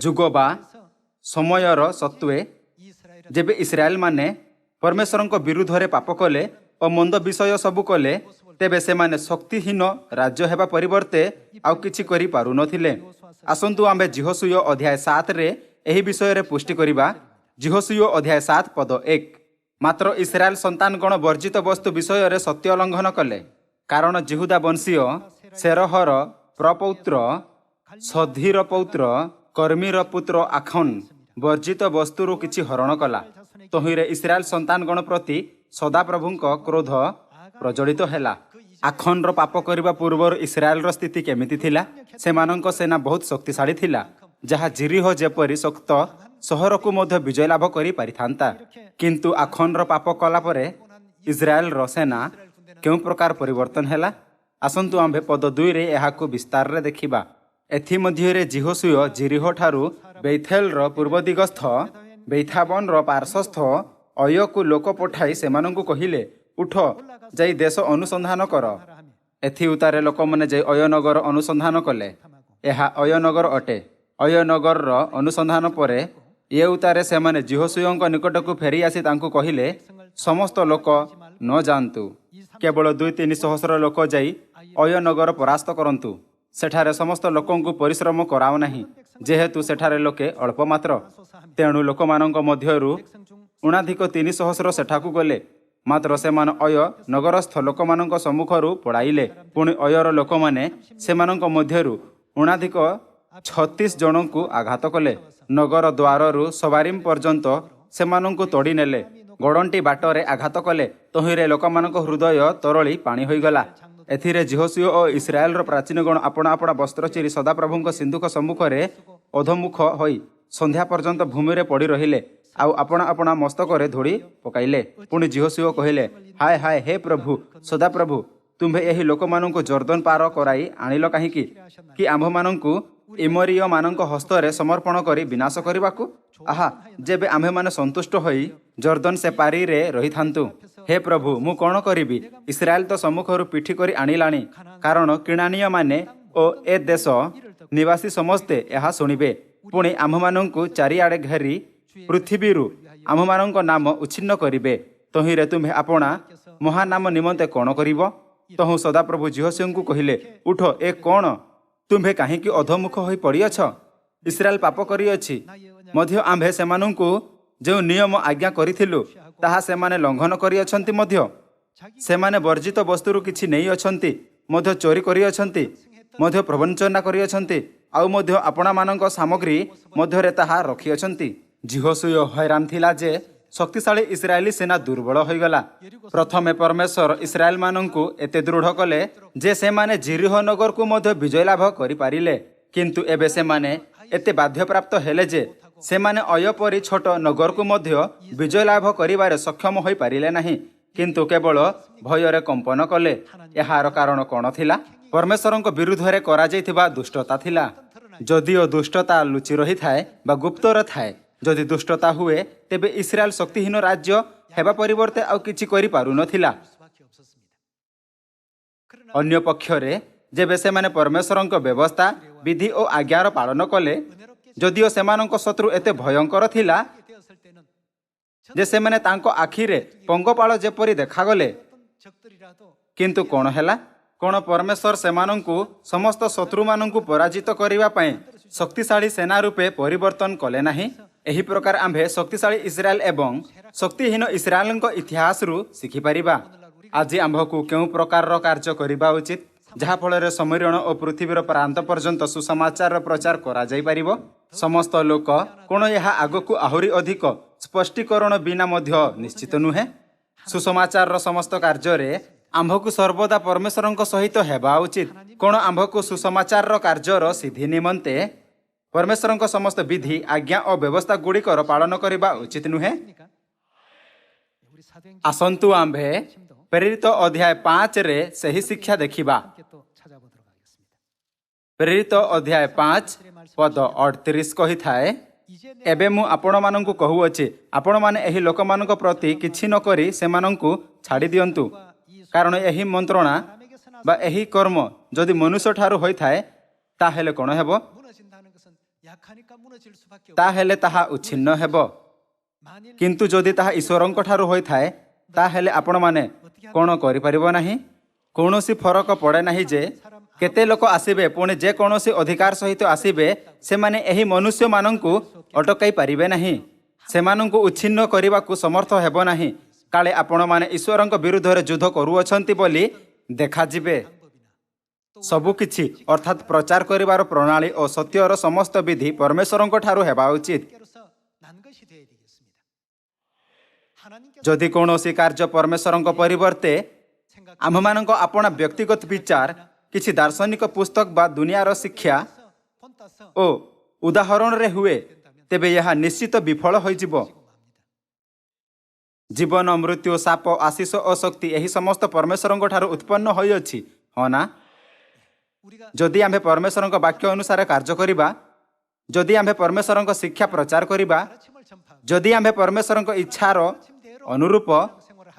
ଯୁଗ ବା ସମୟର ସତ୍ତ୍ୱେ ଯେବେ ଇସ୍ରାଏଲମାନେ ପରମେଶ୍ୱରଙ୍କ ବିରୁଦ୍ଧରେ ପାପ କଲେ ଓ ମନ୍ଦ ବିଷୟ ସବୁ କଲେ, ତେବେ ସେମାନେ ଶକ୍ତିହୀନ ରାଜ୍ୟ ହେବା ପରିବର୍ତ୍ତେ ଆଉ କିଛି କରିପାରୁନଥିଲେ। ଆସନ୍ତୁ ଆମ୍ଭେ ଯହୋଶୁଆ ଅଧ୍ୟାୟ 7ରେ ଏହି ବିଷୟରେ ପୁଷ୍ଟି କରିବା। ଯହୋଶୁଆ ଅଧ୍ୟାୟ 7 ପଦ 1। ମାତ୍ର ଇସ୍ରାଏଲ ସନ୍ତାନଗଣ ବର୍ଜିତ ବସ୍ତୁ ବିଷୟରେ ସତ୍ୟ ଲଙ୍ଘନ କଲେ, କାରଣ ଜିହୁଦା ବଂଶୀୟ ସେରହର ପ୍ରପୌତ୍ର ସଧିର ପୌତ୍ର କର୍ମୀର ପୁତ୍ର ଆଖନ ବର୍ଜିତ ବସ୍ତୁରୁ କିଛି ହରଣ କଲା। ତହିଁରେ ଇସ୍ରାଏଲ ସନ୍ତାନଗଣ ପ୍ରତି ସଦାପ୍ରଭୁଙ୍କ କ୍ରୋଧ ପ୍ରଜ୍ୱଳିତ ହେଲା। ଆଖନର ପାପ କରିବା ପୂର୍ବରୁ ଇସ୍ରାଏଲର ସ୍ଥିତି କେମିତି ଥିଲା? ସେମାନଙ୍କ ସେନା ବହୁତ ଶକ୍ତିଶାଳୀ ଥିଲା, ଯାହା ଜିରିହ ଯେପରି ଶକ୍ତ ସହରକୁ ମଧ୍ୟ ବିଜୟ ଲାଭ କରିପାରିଥାନ୍ତା। କିନ୍ତୁ ଆଖନର ପାପ କଲା ପରେ ଇସ୍ରାଏଲର ସେନା କେଉଁ ପ୍ରକାର ପରିବର୍ତ୍ତନ ହେଲା? ଆସନ୍ତୁ ଆମ୍ଭେ ପଦ 2ରେ ଏହାକୁ ବିସ୍ତାରରେ ଦେଖିବା। ଏଥିମଧ୍ୟରେ ଯହୋଶୁଆ ଜିରିହ ଠାରୁ ବେଥେଲର ପୂର୍ବ ଦିଗସ୍ଥ ବେଥାବନର ପାର୍ଶ୍ୱସ୍ଥ ଅୟକୁ ଲୋକ ପଠାଇ ସେମାନଙ୍କୁ କହିଲେ, ଉଠ ଯାଇ ଦେଶ ଅନୁସନ୍ଧାନ କର। ଏଥି ଉତ୍ତାରେ ଲୋକମାନେ ଯାଇ ଅୟନଗର ଅନୁସନ୍ଧାନ କଲେ। ଏହା ଅୟନଗର ଅଟେ। ଅୟନଗରର ଅନୁସନ୍ଧାନ ପରେ ଏ ଉତ୍ତାରେ ସେମାନେ ଯହୋଶୁଆଙ୍କ ନିକଟକୁ ଫେରି ଆସି ତାଙ୍କୁ କହିଲେ, ସମସ୍ତ ଲୋକ ନ ଯାଆନ୍ତୁ, କେବଳ 2-3 ସହସ୍ର ଲୋକ ଯାଇ ଅୟନଗର ପରାସ୍ତ କରନ୍ତୁ। ସେଠାରେ ସମସ୍ତ ଲୋକଙ୍କୁ ପରିଶ୍ରମ କରାଅ ନାହିଁ, ଯେହେତୁ ସେଠାରେ ଲୋକେ ଅଳ୍ପ ମାତ୍ର। ତେଣୁ ଲୋକମାନଙ୍କ ମଧ୍ୟରୁ ଉଣାଧିକ 300 ସେଠାକୁ ଗଲେ। ମାତ୍ର ସେମାନେ ଅୟ ନଗରସ୍ଥ ଲୋକମାନଙ୍କ ସମ୍ମୁଖରୁ ପଳାଇଲେ। ପୁଣି ଅୟର ଲୋକମାନେ ସେମାନଙ୍କ ମଧ୍ୟରୁ ଉଣାଧିକ 36 ଜଣଙ୍କୁ ଆଘାତ କଲେ। ନଗର ଦ୍ୱାରରୁ ସବାରିମ ପର୍ଯ୍ୟନ୍ତ ସେମାନଙ୍କୁ ତଡ଼ି ନେଲେ। ଗଡ଼ଣ୍ଟି ବାଟରେ ଆଘାତ କଲେ। ତହିଁରେ ଲୋକମାନଙ୍କ ହୃଦୟ ତରଳି ପାଣି ହୋଇଗଲା। ଏଥିରେ ଯହୋଶୁଆ ଓ ଇସ୍ରାଏଲର ପ୍ରାଚୀନଗଣ ଆପଣା ଆପଣା ବସ୍ତ୍ର ଚିରି ସଦାପ୍ରଭୁଙ୍କ ସିନ୍ଧୁକ ସମ୍ମୁଖରେ ଅଧୋମୁଖ ହୋଇ ସନ୍ଧ୍ୟା ପର୍ଯ୍ୟନ୍ତ ଭୂମିରେ ପଡ଼ି ରହିଲେ, ଆଉ ଆପଣା ଆପଣା ମସ୍ତକରେ ଧୂଳି ପକାଇଲେ। ପୁଣି ଯହୋଶୁଆ କହିଲେ, ହାୟ ହାୟ, ହେ ପ୍ରଭୁ ସଦାପ୍ରଭୁ, ତୁମ୍ଭେ ଏହି ଲୋକମାନଙ୍କୁ ଜର୍ଦ୍ଦନ ପାର କରାଇ ଆଣିଲ କାହିଁକି? କି ଆମ୍ଭମାନଙ୍କୁ ଏମୋରୀୟମାନଙ୍କ ହସ୍ତରେ ସମର୍ପଣ କରି ବିନାଶ କରିବାକୁ? ଆହା, ଯେବେ ଆମ୍ଭେମାନେ ସନ୍ତୁଷ୍ଟ ହୋଇ ଜର୍ଦ୍ଦନ ସେପାରିରେ ରହିଥାନ୍ତୁ। ହେ ପ୍ରଭୁ, ମୁଁ କ'ଣ କରିବି? ଇସ୍ରାଏଲ ତ ସମ୍ମୁଖରୁ ପିଠି କରି ଆଣିଲାଣି, କାରଣ କିଣାନୀୟମାନେ ଓ ଏ ଦେଶ ନିବାସୀ ସମସ୍ତେ ଏହା ଶୁଣିବେ। ପୁଣି ଆମ୍ଭମାନଙ୍କୁ ଚାରିଆଡ଼େ ଘେରି ପୃଥିବୀରୁ ଆମ୍ଭମାନଙ୍କ ନାମ ଉଚ୍ଛିନ୍ନ କରିବେ। ତହିଁରେ ତୁମ୍ଭେ ଆପଣା ମହାନାମ ନିମନ୍ତେ କ'ଣ କରିବ? ତହୁଁ ସଦାପ୍ରଭୁ ଯହୋଶୁଆଙ୍କୁ କହିଲେ, ଉଠ, ଏ କ'ଣ? ତୁମ୍ଭେ କାହିଁକି ଅଧୋମୁଖ ହୋଇ ପଡ଼ିଅଛ? ଇସ୍ରାଏଲ ପାପ କରିଅଛି ମଧ୍ୟ ଆମ୍ଭେ ସେମାନଙ୍କୁ ଯେଉଁ ନିୟମ ଆଜ୍ଞା କରିଥିଲୁ ତାହା ସେମାନେ ଲଙ୍ଘନ କରିଅଛନ୍ତି ମଧ୍ୟ। ସେମାନେ ବର୍ଜିତ ବସ୍ତୁରୁ କିଛି ନେଇଅଛନ୍ତି, ମଧ୍ୟ ଚୋରି କରିଅଛନ୍ତି, ମଧ୍ୟ ପ୍ରବଞ୍ଚନା କରିଅଛନ୍ତି, ଆଉ ମଧ୍ୟ ଆପଣମାନଙ୍କ ସାମଗ୍ରୀ ମଧ୍ୟରେ ତାହା ରଖିଅଛନ୍ତି। ଯହୋଶୁଆ ହଇରାଣ ଥିଲା ଯେ ଶକ୍ତିଶାଳୀ ଇସ୍ରାଏଲି ସେନା ଦୁର୍ବଳ ହୋଇଗଲା। ପ୍ରଥମେ ପରମେଶ୍ୱର ଇସ୍ରାଏଲମାନଙ୍କୁ ଏତେ ଦୃଢ଼ କଲେ ଯେ ସେମାନେ ଜିରିହ ନଗରକୁ ମଧ୍ୟ ବିଜୟ ଲାଭ କରିପାରିଲେ। କିନ୍ତୁ ଏବେ ସେମାନେ ଏତେ ବାଧ୍ୟପ୍ରାପ୍ତ ହେଲେ ଯେ ସେମାନେ ଅୟ ପରି ଛୋଟ ନଗରକୁ ମଧ୍ୟ ବିଜୟ ଲାଭ କରିବାରେ ସକ୍ଷମ ହୋଇପାରିଲେ ନାହିଁ, କିନ୍ତୁ କେବଳ ଭୟରେ କମ୍ପନ କଲେ। ଏହାର କାରଣ କ'ଣ ଥିଲା? ପରମେଶ୍ୱରଙ୍କ ବିରୁଦ୍ଧରେ କରାଯାଇଥିବା ଦୁଷ୍ଟତା ଥିଲା। ଯଦିଓ ଦୁଷ୍ଟତା ଲୁଚି ରହିଥାଏ ବା ଗୁପ୍ତରେ ଥାଏ, ଯଦି ଦୁଷ୍ଟତା ହୁଏ ତେବେ ଇସ୍ରାଏଲ ଶକ୍ତିହୀନ ରାଜ୍ୟ ହେବା ପରିବର୍ତ୍ତେ ଆଉ କିଛି କରିପାରୁନଥିଲା। 수밖에 없었습니다. 그러나 ଅନ୍ୟ ପକ୍ଷରେ ଯେବେ ସେମାନେ ପରମେଶ୍ୱରଙ୍କ ବ୍ୟବସ୍ଥା ବିଧି ଓ ଆଜ୍ଞାର ପାଳନ କଲେ, ଯଦିଓ ସେମାନଙ୍କ ଶତ୍ରୁ ଏତେ ଭୟଙ୍କର ଥିଲା 하게 되었을 때는 ଯେ ସେମାନେ ତାଙ୍କ ଆଖିରେ ପଙ୍ଗପାଳ ଯେପରି ଦେଖାଗଲେ, 어떤 적들이라도 କିନ୍ତୁ କ'ଣ ହେଲା? କ'ଣ ପରମେଶ୍ୱର ସେମାନଙ୍କୁ ସମସ୍ତ ଶତ୍ରୁମାନଙ୍କୁ ପରାଜିତ କରିବା ପାଇଁ ଶକ୍ତିଶାଳୀ ସେନା ରୂପେ ପରିବର୍ତ୍ତନ କଲେ ନାହିଁ? ଏହି ପ୍ରକାର ଆମ୍ଭେ ଶକ୍ତିଶାଳୀ ଇସ୍ରାଏଲ ଏବଂ ଶକ୍ତିହୀନ ଇସ୍ରାଏଲଙ୍କ ଇତିହାସରୁ ଶିଖିପାରିବା। ଆଜି ଆମ୍ଭକୁ କେଉଁ ପ୍ରକାରର କାର୍ଯ୍ୟ କରିବା ଉଚିତ, ଯାହାଫଳରେ ସମରଣ ଓ ପୃଥିବୀର ପ୍ରାନ୍ତ ପର୍ଯ୍ୟନ୍ତ ସୁସମାଚାରର ପ୍ରଚାର କରାଯାଇପାରିବ? ସମସ୍ତ ଲୋକ କ'ଣ ଏହା ଆଗକୁ ଆହୁରି ଅଧିକ ସ୍ପଷ୍ଟୀକରଣ ବିନା ମଧ୍ୟ ନିଶ୍ଚିତ ନୁହେଁ? ସୁସମାଚାରର ସମସ୍ତ କାର୍ଯ୍ୟରେ ଆମ୍ଭକୁ ସର୍ବଦା ପରମେଶ୍ୱରଙ୍କ ସହିତ ହେବା ଉଚିତ। କ'ଣ ଆମ୍ଭକୁ ସୁସମାଚାରର କାର୍ଯ୍ୟର ସିଦ୍ଧି ନିମନ୍ତେ ପରମେଶ୍ୱରଙ୍କ ସମସ୍ତ ବିଧି ଆଜ୍ଞା ଓ ବ୍ୟବସ୍ଥା ଗୁଡ଼ିକର ପାଳନ କରିବା ଉଚିତ ନୁହେଁ? 우리 사도행전 ଆସନ୍ତୁ ଆମ୍ଭେ ପ୍ରେରିତ ଅଧ୍ୟାୟ 5ରେ ସେହି ଶିକ୍ଷା ଦେଖିବା। 함께 또 찾아보도록 하겠습니다. ପ୍ରେରିତ ଅଧ୍ୟାୟ 5 ପଦ 38 କହିଥାଏ, 이제 ଏବେ ମୁଁ ଆପଣମାନଙ୍କୁ କହୁଅଛି, ଆପଣମାନେ ଏହି ଲୋକମାନଙ୍କ ପ୍ରତି କିଛି ନ କରି ସେମାନଙ୍କୁ ଛାଡ଼ି ଦିଅନ୍ତୁ, କାରଣ ଏହି ମନ୍ତ୍ରଣା ବା ଏହି କର୍ମ ଯଦି ମନୁଷ୍ୟଠାରୁ ହୋଇଥାଏ ତାହେଲେ କ'ଣ ହେବ? 무너진다는 것은 약하니까 무너질 수밖에 없고 ତାହେଲେ ତାହା ଉଚ୍ଛିନ୍ନ ହେବ। 만일 କିନ୍ତୁ ଯଦି ତାହା ଈଶ୍ୱରଙ୍କ ଠାରୁ ହୋଇଥାଏ ତାହେଲେ ଆପଣମାନେ କ'ଣ କରିପାରିବ ନାହିଁ? କୌଣସି ଫରକ ପଡ଼େ ନାହିଁ ଯେ କେତେ ଲୋକ ଆସିବେ, ପୁଣି ଯେକୌଣସି ଅଧିକାର ସହିତ ଆସିବେ, ସେମାନେ ଏହି ମନୁଷ୍ୟମାନଙ୍କୁ ଅଟକାଇ ପାରିବେ ନାହିଁ। ସେମାନଙ୍କୁ ଉଚ୍ଛିନ୍ନ କରିବାକୁ ସମର୍ଥ ହେବ ନାହିଁ। କାଳେ ଆପଣମାନେ ଈଶ୍ୱରଙ୍କ ବିରୁଦ୍ଧରେ ଯୁଦ୍ଧ କରୁଅଛନ୍ତି ବୋଲି ଦେଖାଯିବେ। ସବୁକିଛି ଅର୍ଥାତ୍ ପ୍ରଚାର କରିବାର ପ୍ରଣାଳୀ ଓ ସତ୍ୟର ସମସ୍ତ ବିଧି ପରମେଶ୍ୱରଙ୍କ ଠାରୁ ହେବା ଉଚିତ। 께로서 난 것이 되어야 되겠습니다. 하나님께서 ଯଦି କୌଣସି କାର୍ଯ୍ୟ ପରମେଶ୍ୱରଙ୍କ ପରିବର୍ତ୍ତେ ଆମ୍ଭମାନଙ୍କ ଆପଣା ବ୍ୟକ୍ତିଗତ ବିଚାର, କିଛି ଦାର୍ଶନିକ ପୁସ୍ତକ ବା ଦୁନିଆର ଶିକ୍ଷା 본따서 ଓ ଉଦାହରଣରେ ହୁଏ, ତେବେ ଏହା ନିଶ୍ଚିତ ବିଫଳ ହୋଇଯିବ। ଜୀବନ, ମୃତ୍ୟୁ, ସାପ, ଆଶିଷ ଓ ଶକ୍ତି ଏହି ସମସ୍ତ ପରମେଶ୍ୱରଙ୍କ ଠାରୁ ଉତ୍ପନ୍ନ ହୋଇଅଛି, ହଁ ନା? 우리가 ଯଦି ଆମ୍ଭେ ପରମେଶ୍ୱରଙ୍କ ବାକ୍ୟ ଅନୁସାରେ କାର୍ଯ୍ୟ କରିବା, ଯଦି ଆମ୍ଭେ ପରମେଶ୍ୱରଙ୍କ ଶିକ୍ଷା ପ୍ରଚାର କରିବା, 가르침을 전파하고 ଯଦି ଆମ୍ଭେ ପରମେଶ୍ୱରଙ୍କ ଇଚ୍ଛାର ଅନୁରୂପ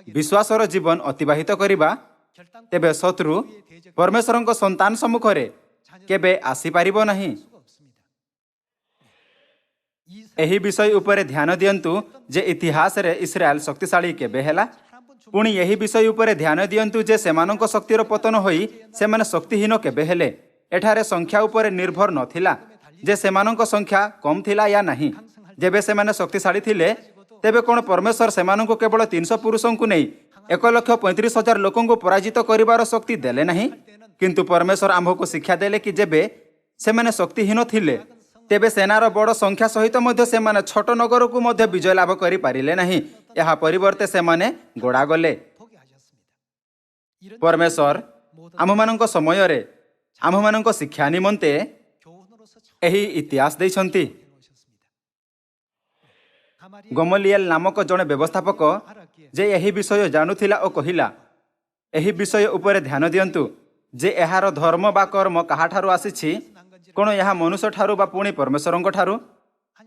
ବିଶ୍ୱାସର ଜୀବନ ଅତିବାହିତ କରିବା, 결단코 ତେବେ ଶତ୍ରୁ ପରମେଶ୍ୱରଙ୍କ ସନ୍ତାନ ସମ୍ମୁଖରେ କେବେ ଆସିପାରିବ ନାହିଁ। 수가 없습니다. 이 ଏହି ବିଷୟ ଉପରେ ଧ୍ୟାନ ଦିଅନ୍ତୁ ଯେ ଇତିହାସରେ ଇସ୍ରାଏଲ ଶକ୍ତିଶାଳୀ କେବେ ହେଲା। ପୁଣି ଏହି ବିଷୟ ଉପରେ ଧ୍ୟାନ ଦିଅନ୍ତୁ ଯେ ସେମାନଙ୍କ ଶକ୍ତିର ପତନ ହୋଇ ସେମାନେ ଶକ୍ତିହୀନ କେବେ ହେଲେ। ଏଠାରେ ସଂଖ୍ୟା ଉପରେ ନିର୍ଭର ନଥିଲା ଯେ ସେମାନଙ୍କ ସଂଖ୍ୟା କମ୍ ଥିଲା ୟା ନାହିଁ। ଯେବେ ସେମାନେ ଶକ୍ତିଶାଳୀ ଥିଲେ, ତେବେ କ'ଣ ପରମେଶ୍ୱର ସେମାନଙ୍କୁ କେବଳ 300 ପୁରୁଷଙ୍କୁ ନେଇ 1,35,000 ଲୋକଙ୍କୁ ପରାଜିତ କରିବାର ଶକ୍ତି ଦେଲେ ନାହିଁ? କିନ୍ତୁ ପରମେଶ୍ୱର ଆମ୍ଭକୁ ଶିକ୍ଷା ଦେଲେ କି ଯେବେ ସେମାନେ ଶକ୍ତିହୀନ ଥିଲେ, ତେବେ ସେନାର ବଡ଼ ସଂଖ୍ୟା ସହିତ ମଧ୍ୟ ସେମାନେ ଛୋଟ ନଗରକୁ ମଧ୍ୟ ବିଜୟ ଲାଭ କରିପାରିଲେ ନାହିଁ। ଏହା ପରିବର୍ତ୍ତେ ସେମାନେ ଗୋଡ଼ାଗଲେ। 포기하셨습니다. 이런 ପରମେଶ୍ୱର ଆମ୍ଭମାନଙ୍କ ସମୟରେ ଆମ୍ଭମାନଙ୍କ ଶିକ୍ଷା ନିମନ୍ତେ 교훈으로서 참 ଏହି ଇତିହାସ ଦେଇଛନ୍ତି। 해놓으셨습니다. 가마리엘 ଗମଲିଏଲ ନାମକ ଜଣେ ବ୍ୟବସ୍ଥାପକ ଯେ ଏହି ବିଷୟ ଜାଣୁଥିଲା ଓ କହିଲା, ଏହି ବିଷୟ ଉପରେ ଧ୍ୟାନ ଦିଅନ୍ତୁ ଯେ ଏହାର ଧର୍ମ ବା କର୍ମ କାହାଠାରୁ ଆସିଛି, କ'ଣ ଏହା ମନୁଷ୍ୟଠାରୁ ବା ପୁଣି ପରମେଶ୍ୱରଙ୍କ ଠାରୁ?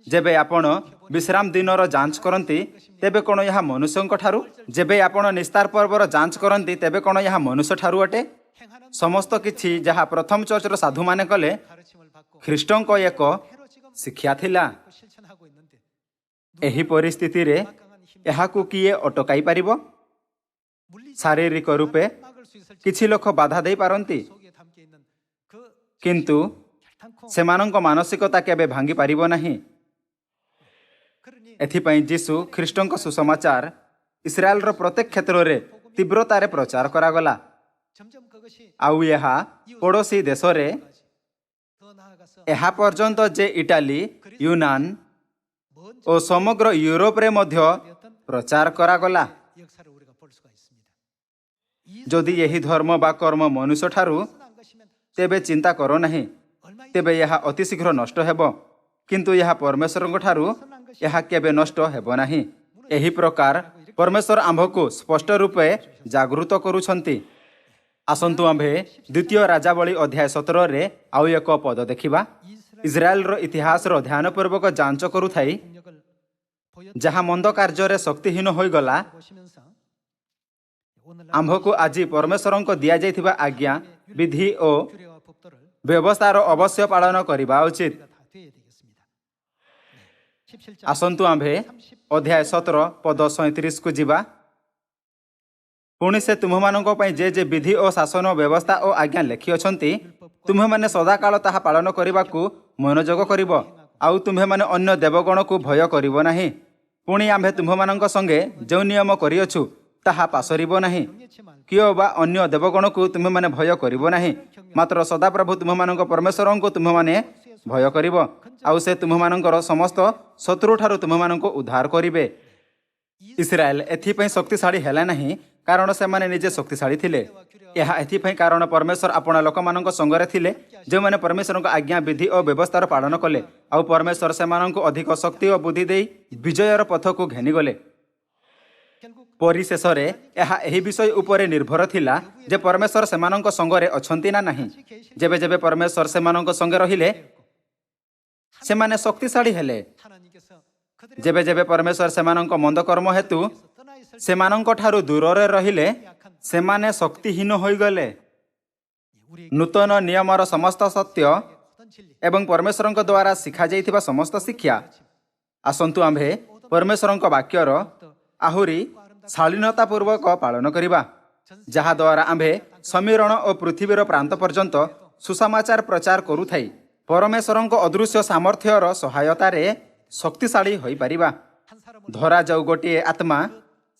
ଯେବେ ଆପଣ ବିଶ୍ରାମ ଦିନର ଯାଞ୍ଚ କରନ୍ତି, ତେବେ କ'ଣ ଏହା ମନୁଷ୍ୟଙ୍କ ଠାରୁ? ଯେବେ ଆପଣ ନିସ୍ତାର ପର୍ବର ଯାଞ୍ଚ କରନ୍ତି, ତେବେ କ'ଣ ଏହା ମନୁଷ୍ୟ ଠାରୁ ଅଟେ? 행하는 ସମସ୍ତ କିଛି ଯାହା ପ୍ରଥମ ଚର୍ଚ୍ଚର ସାଧୁମାନେ କଲେ, 가르침을 받고 ଖ୍ରୀଷ୍ଟଙ୍କ ଏକ 해로 지금 ଶିକ୍ଷା ଥିଲା। 실천하고 있는데 ଏହି ପରିସ୍ଥିତିରେ ଏହାକୁ କିଏ ଅଟକାଇ ପାରିବ? ଶାରୀରିକ ରୂପେ 막을 수 있을지 କିଛି ଲୋକ ବାଧା ଦେଇପାରନ୍ତି, 속에 담겨 있는 그 କିନ୍ତୁ 결단코 ସେମାନଙ୍କ ମାନସିକତା କେବେ ଭାଙ୍ଗି ପାରିବ ନାହିଁ। 그러니 ଏଥିପାଇଁ ଯୀଶୁ ଖ୍ରୀଷ୍ଟଙ୍କ ସୁସମାଚାର ଇସ୍ରାଏଲର ପ୍ରତ୍ୟେକ କ୍ଷେତ୍ରରେ ତୀବ୍ରତାରେ ପ୍ରଚାର କରାଗଲା। 점점 그것이 ଆଉ ଏହା ପଡ଼ୋଶୀ ଦେଶରେ, 더 나아가서 ଏହା ପର୍ଯ୍ୟନ୍ତ ଯେ ଇଟାଲୀ, ୟୁନାନ 먼 ଓ ସମଗ୍ର ୟୁରୋପରେ ମଧ୍ୟ ପ୍ରଚାର କରାଗଲା। 역사를 우리가 볼 수가 있습니다. 이 ଯଦି ଏହି ଧର୍ମ ବା କର୍ମ ମନୁଷ୍ୟଠାରୁ, 안 것이면 ତେବେ ଚିନ୍ତା କର ନାହିଁ, 얼마 ତେବେ ଏହା ଅତି ଶୀଘ୍ର ନଷ୍ଟ ହେବ। କିନ୍ତୁ ଏହା ପରମେଶ୍ୱରଙ୍କ ଠାରୁ ଏହା କେବେ ନଷ୍ଟ ହେବ ନାହିଁ। ଏହି ପ୍ରକାର ପରମେଶ୍ୱର ଆମ୍ଭକୁ ସ୍ପଷ୍ଟ ରୂପେ ଜାଗୃତ କରୁଛନ୍ତି। ଆସନ୍ତୁ ଆମ୍ଭେ ଦ୍ୱିତୀୟ ରାଜାବଳୀ ଅଧ୍ୟାୟ 17ରେ ଆଉ ଏକ ପଦ ଦେଖିବା। ଇସ୍ରାଏଲର ଇତିହାସର ଧ୍ୟାନପୂର୍ବକ ଯାଞ୍ଚ କରୁଥାଇ 능력을 ଯାହା ମନ୍ଦ କାର୍ଯ୍ୟରେ ଶକ୍ତିହୀନ ହୋଇଗଲା 보시면서 오늘날 ଆମ୍ଭକୁ ଆଜି ପରମେଶ୍ୱରଙ୍କ ଦିଆଯାଇଥିବା ଆଜ୍ଞା ବିଧି ଓ 규례와 법도를 ବ୍ୟବସ୍ଥାର ଅବଶ୍ୟ ପାଳନ କରିବା ଉଚିତ। 다 돼야 되겠습니다. 17장 ଆସନ୍ତୁ ଆମ୍ଭେ ଅଧ୍ୟାୟ 17 ପଦ 37କୁ ଯିବା। ପୁଣି ସେ ତୁମମାନଙ୍କ ପାଇଁ ଯେ ବିଧି ଓ ଶାସନ ବ୍ୟବସ୍ଥା ଓ ଆଜ୍ଞା ଲେଖିଅଛନ୍ତି ତୁମ୍ଭେମାନେ ସଦାକାଳ ତାହା ପାଳନ କରିବାକୁ ମନୋଯୋଗ କରିବ, ଆଉ ତୁମ୍ଭେମାନେ ଅନ୍ୟ ଦେବଗଣକୁ ଭୟ କରିବ ନାହିଁ। ପୁଣି ଆମ୍ଭେ ତୁମ୍ଭମାନଙ୍କ ସଙ୍ଗେ ଯେଉଁ ନିୟମ କରିଅଛୁ ତାହା ପାସରିବ ନାହିଁ। କିଏ ବା ଅନ୍ୟ ଦେବଗଣକୁ ତୁମେମାନେ ଭୟ କରିବ ନାହିଁ, ମାତ୍ର ସଦାପ୍ରଭୁ ତୁମମାନଙ୍କ ପରମେଶ୍ୱରଙ୍କୁ ତୁମମାନେ ଭୟ କରିବ, ଆଉ ସେ ତୁମମାନଙ୍କର ସମସ୍ତ ଶତ୍ରୁଠାରୁ ତୁମମାନଙ୍କୁ ଉଦ୍ଧାର କରିବେ। ଇସ୍ରାଏଲ ଏଥିପାଇଁ ଶକ୍ତିଶାଳୀ ହେଲା ନାହିଁ କାରଣ ସେମାନେ ନିଜେ ଶକ୍ତିଶାଳୀ ଥିଲେ। ଏହା ଏଥିପାଇଁ କାରଣ ପରମେଶ୍ୱର ଆପଣା ଲୋକମାନଙ୍କ ସଙ୍ଗରେ ଥିଲେ ଯେଉଁମାନେ ପରମେଶ୍ୱରଙ୍କ ଆଜ୍ଞା ବିଧି ଓ ବ୍ୟବସ୍ଥାର ପାଳନ କଲେ, ଆଉ ପରମେଶ୍ୱର ସେମାନଙ୍କୁ ଅଧିକ ଶକ୍ତି ଓ ବୁଦ୍ଧି ଦେଇ ବିଜୟର ପଥକୁ ଘେନିଗଲେ। ପରିଶେଷରେ ଏହା ଏହି ବିଷୟ ଉପରେ ନିର୍ଭର ଥିଲା ଯେ ପରମେଶ୍ୱର ସେମାନଙ୍କ ସଙ୍ଗରେ ଅଛନ୍ତି ନା ନାହିଁ। ଯେବେ ଯେବେ ପରମେଶ୍ୱର ସେମାନଙ୍କ ସଙ୍ଗେ ରହିଲେ ସେମାନେ ଶକ୍ତିଶାଳୀ ହେଲେ। 하나님께서 그들의 ଯେବେ ଯେବେ ପରମେଶ୍ୱର ସେମାନଙ୍କ ମନ୍ଦକର୍ମ ହେତୁ 떠나 있을 ସେମାନଙ୍କ ଠାରୁ ଦୂରରେ ରହିଲେ ସେମାନେ ଶକ୍ତିହୀନ ହୋଇଗଲେ। 우리 ନୂତନ ନିୟମର ସମସ୍ତ ସତ୍ୟ 어떤 진리 ଏବଂ ପରମେଶ୍ୱରଙ୍କ ଦ୍ୱାରା ଶିଖାଯାଇଥିବା ସମସ୍ତ ଶିକ୍ଷା ଆସନ୍ତୁ ଆମ୍ଭେ ପରମେଶ୍ୱରଙ୍କ ବାକ୍ୟର ଆହୁରି ଶାଳୀନତାପୂର୍ବକ ପାଳନ କରିବା, ଯାହାଦ୍ୱାରା ଆମ୍ଭେ ସମୀରଣ ଓ ପୃଥିବୀର ପ୍ରାନ୍ତ ପର୍ଯ୍ୟନ୍ତ ସୁସମାଚାର ପ୍ରଚାର କରୁଥାଇ ପରମେଶ୍ୱରଙ୍କ ଅଦୃଶ୍ୟ ସାମର୍ଥ୍ୟର ସହାୟତାରେ ଶକ୍ତିଶାଳୀ ହୋଇପାରିବା। ଧରାଯାଉ ଗୋଟିଏ ଆତ୍ମା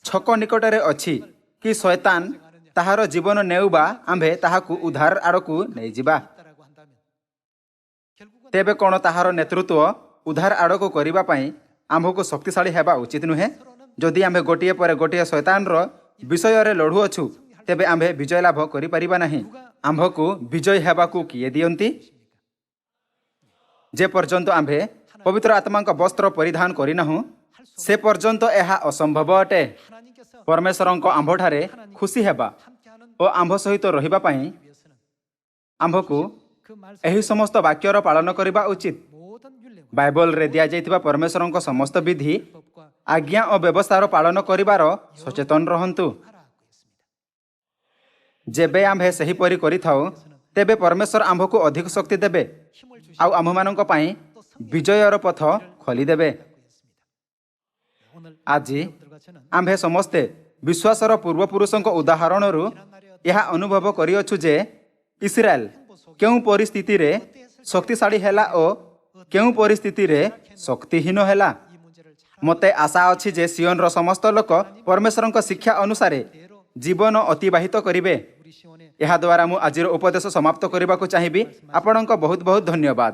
ଛକ ନିକଟରେ ଅଛି କି ଶୈତାନ ତାହାର ଜୀବନ ନେଉ ବା ଆମ୍ଭେ ତାହାକୁ ଉଦ୍ଧାର ଆଡ଼କୁ ନେଇଯିବା, 있다라고 한다면 결국은 ତେବେ କ'ଣ ତାହାର ନେତୃତ୍ୱ ଉଦ୍ଧାର ଆଡ଼କୁ କରିବା ପାଇଁ ଆମ୍ଭକୁ ଶକ୍ତିଶାଳୀ ହେବା ଉଚିତ ନୁହେଁ? ଯଦି ଆମ୍ଭେ ଗୋଟିଏ ପରେ ଗୋଟିଏ ଶୈତାନର ବିଷୟରେ ଲଢ଼ୁଅଛୁ ତେବେ ଆମ୍ଭେ ବିଜୟ ଲାଭ କରିପାରିବା ନାହିଁ। ଆମ୍ଭକୁ ବିଜୟ ହେବାକୁ କିଏ ଦିଅନ୍ତି? ଯେ ପର୍ଯ୍ୟନ୍ତ ଆମ୍ଭେ ପବିତ୍ର ଆତ୍ମାଙ୍କ ବସ୍ତ୍ର ପରିଧାନ କରିନାହୁଁ ସେ ପର୍ଯ୍ୟନ୍ତ ଏହା ଅସମ୍ଭବ ଅଟେ। 하나님께서 ପରମେଶ୍ୱରଙ୍କ ଆମ୍ଭଠାରେ ଖୁସି ହେବା 함께하는 ଓ ଆମ୍ଭ ସହିତ ରହିବା ପାଇଁ 위해서는 ଆମ୍ଭକୁ 그 말씀 ଏହି ସମସ୍ତ ବାକ୍ୟର ପାଳନ କରିବା ଉଚିତ। 모든 율례와 ବାଇବଲରେ ଦିଆଯାଇଥିବା ପରମେଶ୍ୱରଙ୍କ ସମସ୍ତ ବିଧି 법과 ଆଜ୍ଞା ଓ ବ୍ୟବସ୍ଥାର ପାଳନ କରିବାର ସଚେତନ ରହନ୍ତୁ। 하라고 했습니다. ଯେବେ ଆମ୍ଭେ ସେହିପରି କରିଥାଉ ତେବେ ପରମେଶ୍ୱର ଆମ୍ଭକୁ ଅଧିକ ଶକ୍ତି ଦେବେ 힘을 주시고 ଆଉ ଆମ୍ଭମାନଙ୍କ ପାଇଁ ବିଜୟର ପଥ ଖୋଲିଦେବେ। 오늘 ଆଜି 여러분들과 저는 ଆମ୍ଭେ ସମସ୍ତେ ବିଶ୍ୱାସର ପୂର୍ବପୁରୁଷଙ୍କ ଉଦାହରଣରୁ ଏହା ଅନୁଭବ କରିଅଛୁ ଯେ ଇସ୍ରାଏଲ କେଉଁ ପରିସ୍ଥିତିରେ ଶକ୍ତିଶାଳୀ ହେଲା ଓ କେଉଁ ପରିସ୍ଥିତିରେ ଶକ୍ତିହୀନ ହେଲା। 이 문제를 잘 ମୋତେ ଆଶା ଅଛି ଯେ ସିଓନର ସମସ୍ତ ଲୋକ ପରମେଶ୍ୱରଙ୍କ ଶିକ୍ଷା ଅନୁସାରେ ଜୀବନ ଅତିବାହିତ କରିବେ। 우리 시온에 ଏହାଦ୍ୱାରା ମୁଁ ଆଜିର ଉପଦେଶ ସମାପ୍ତ କରିବାକୁ ଚାହିଁବି। ଆପଣଙ୍କ ବହୁତ ବହୁତ ଧନ୍ୟବାଦ।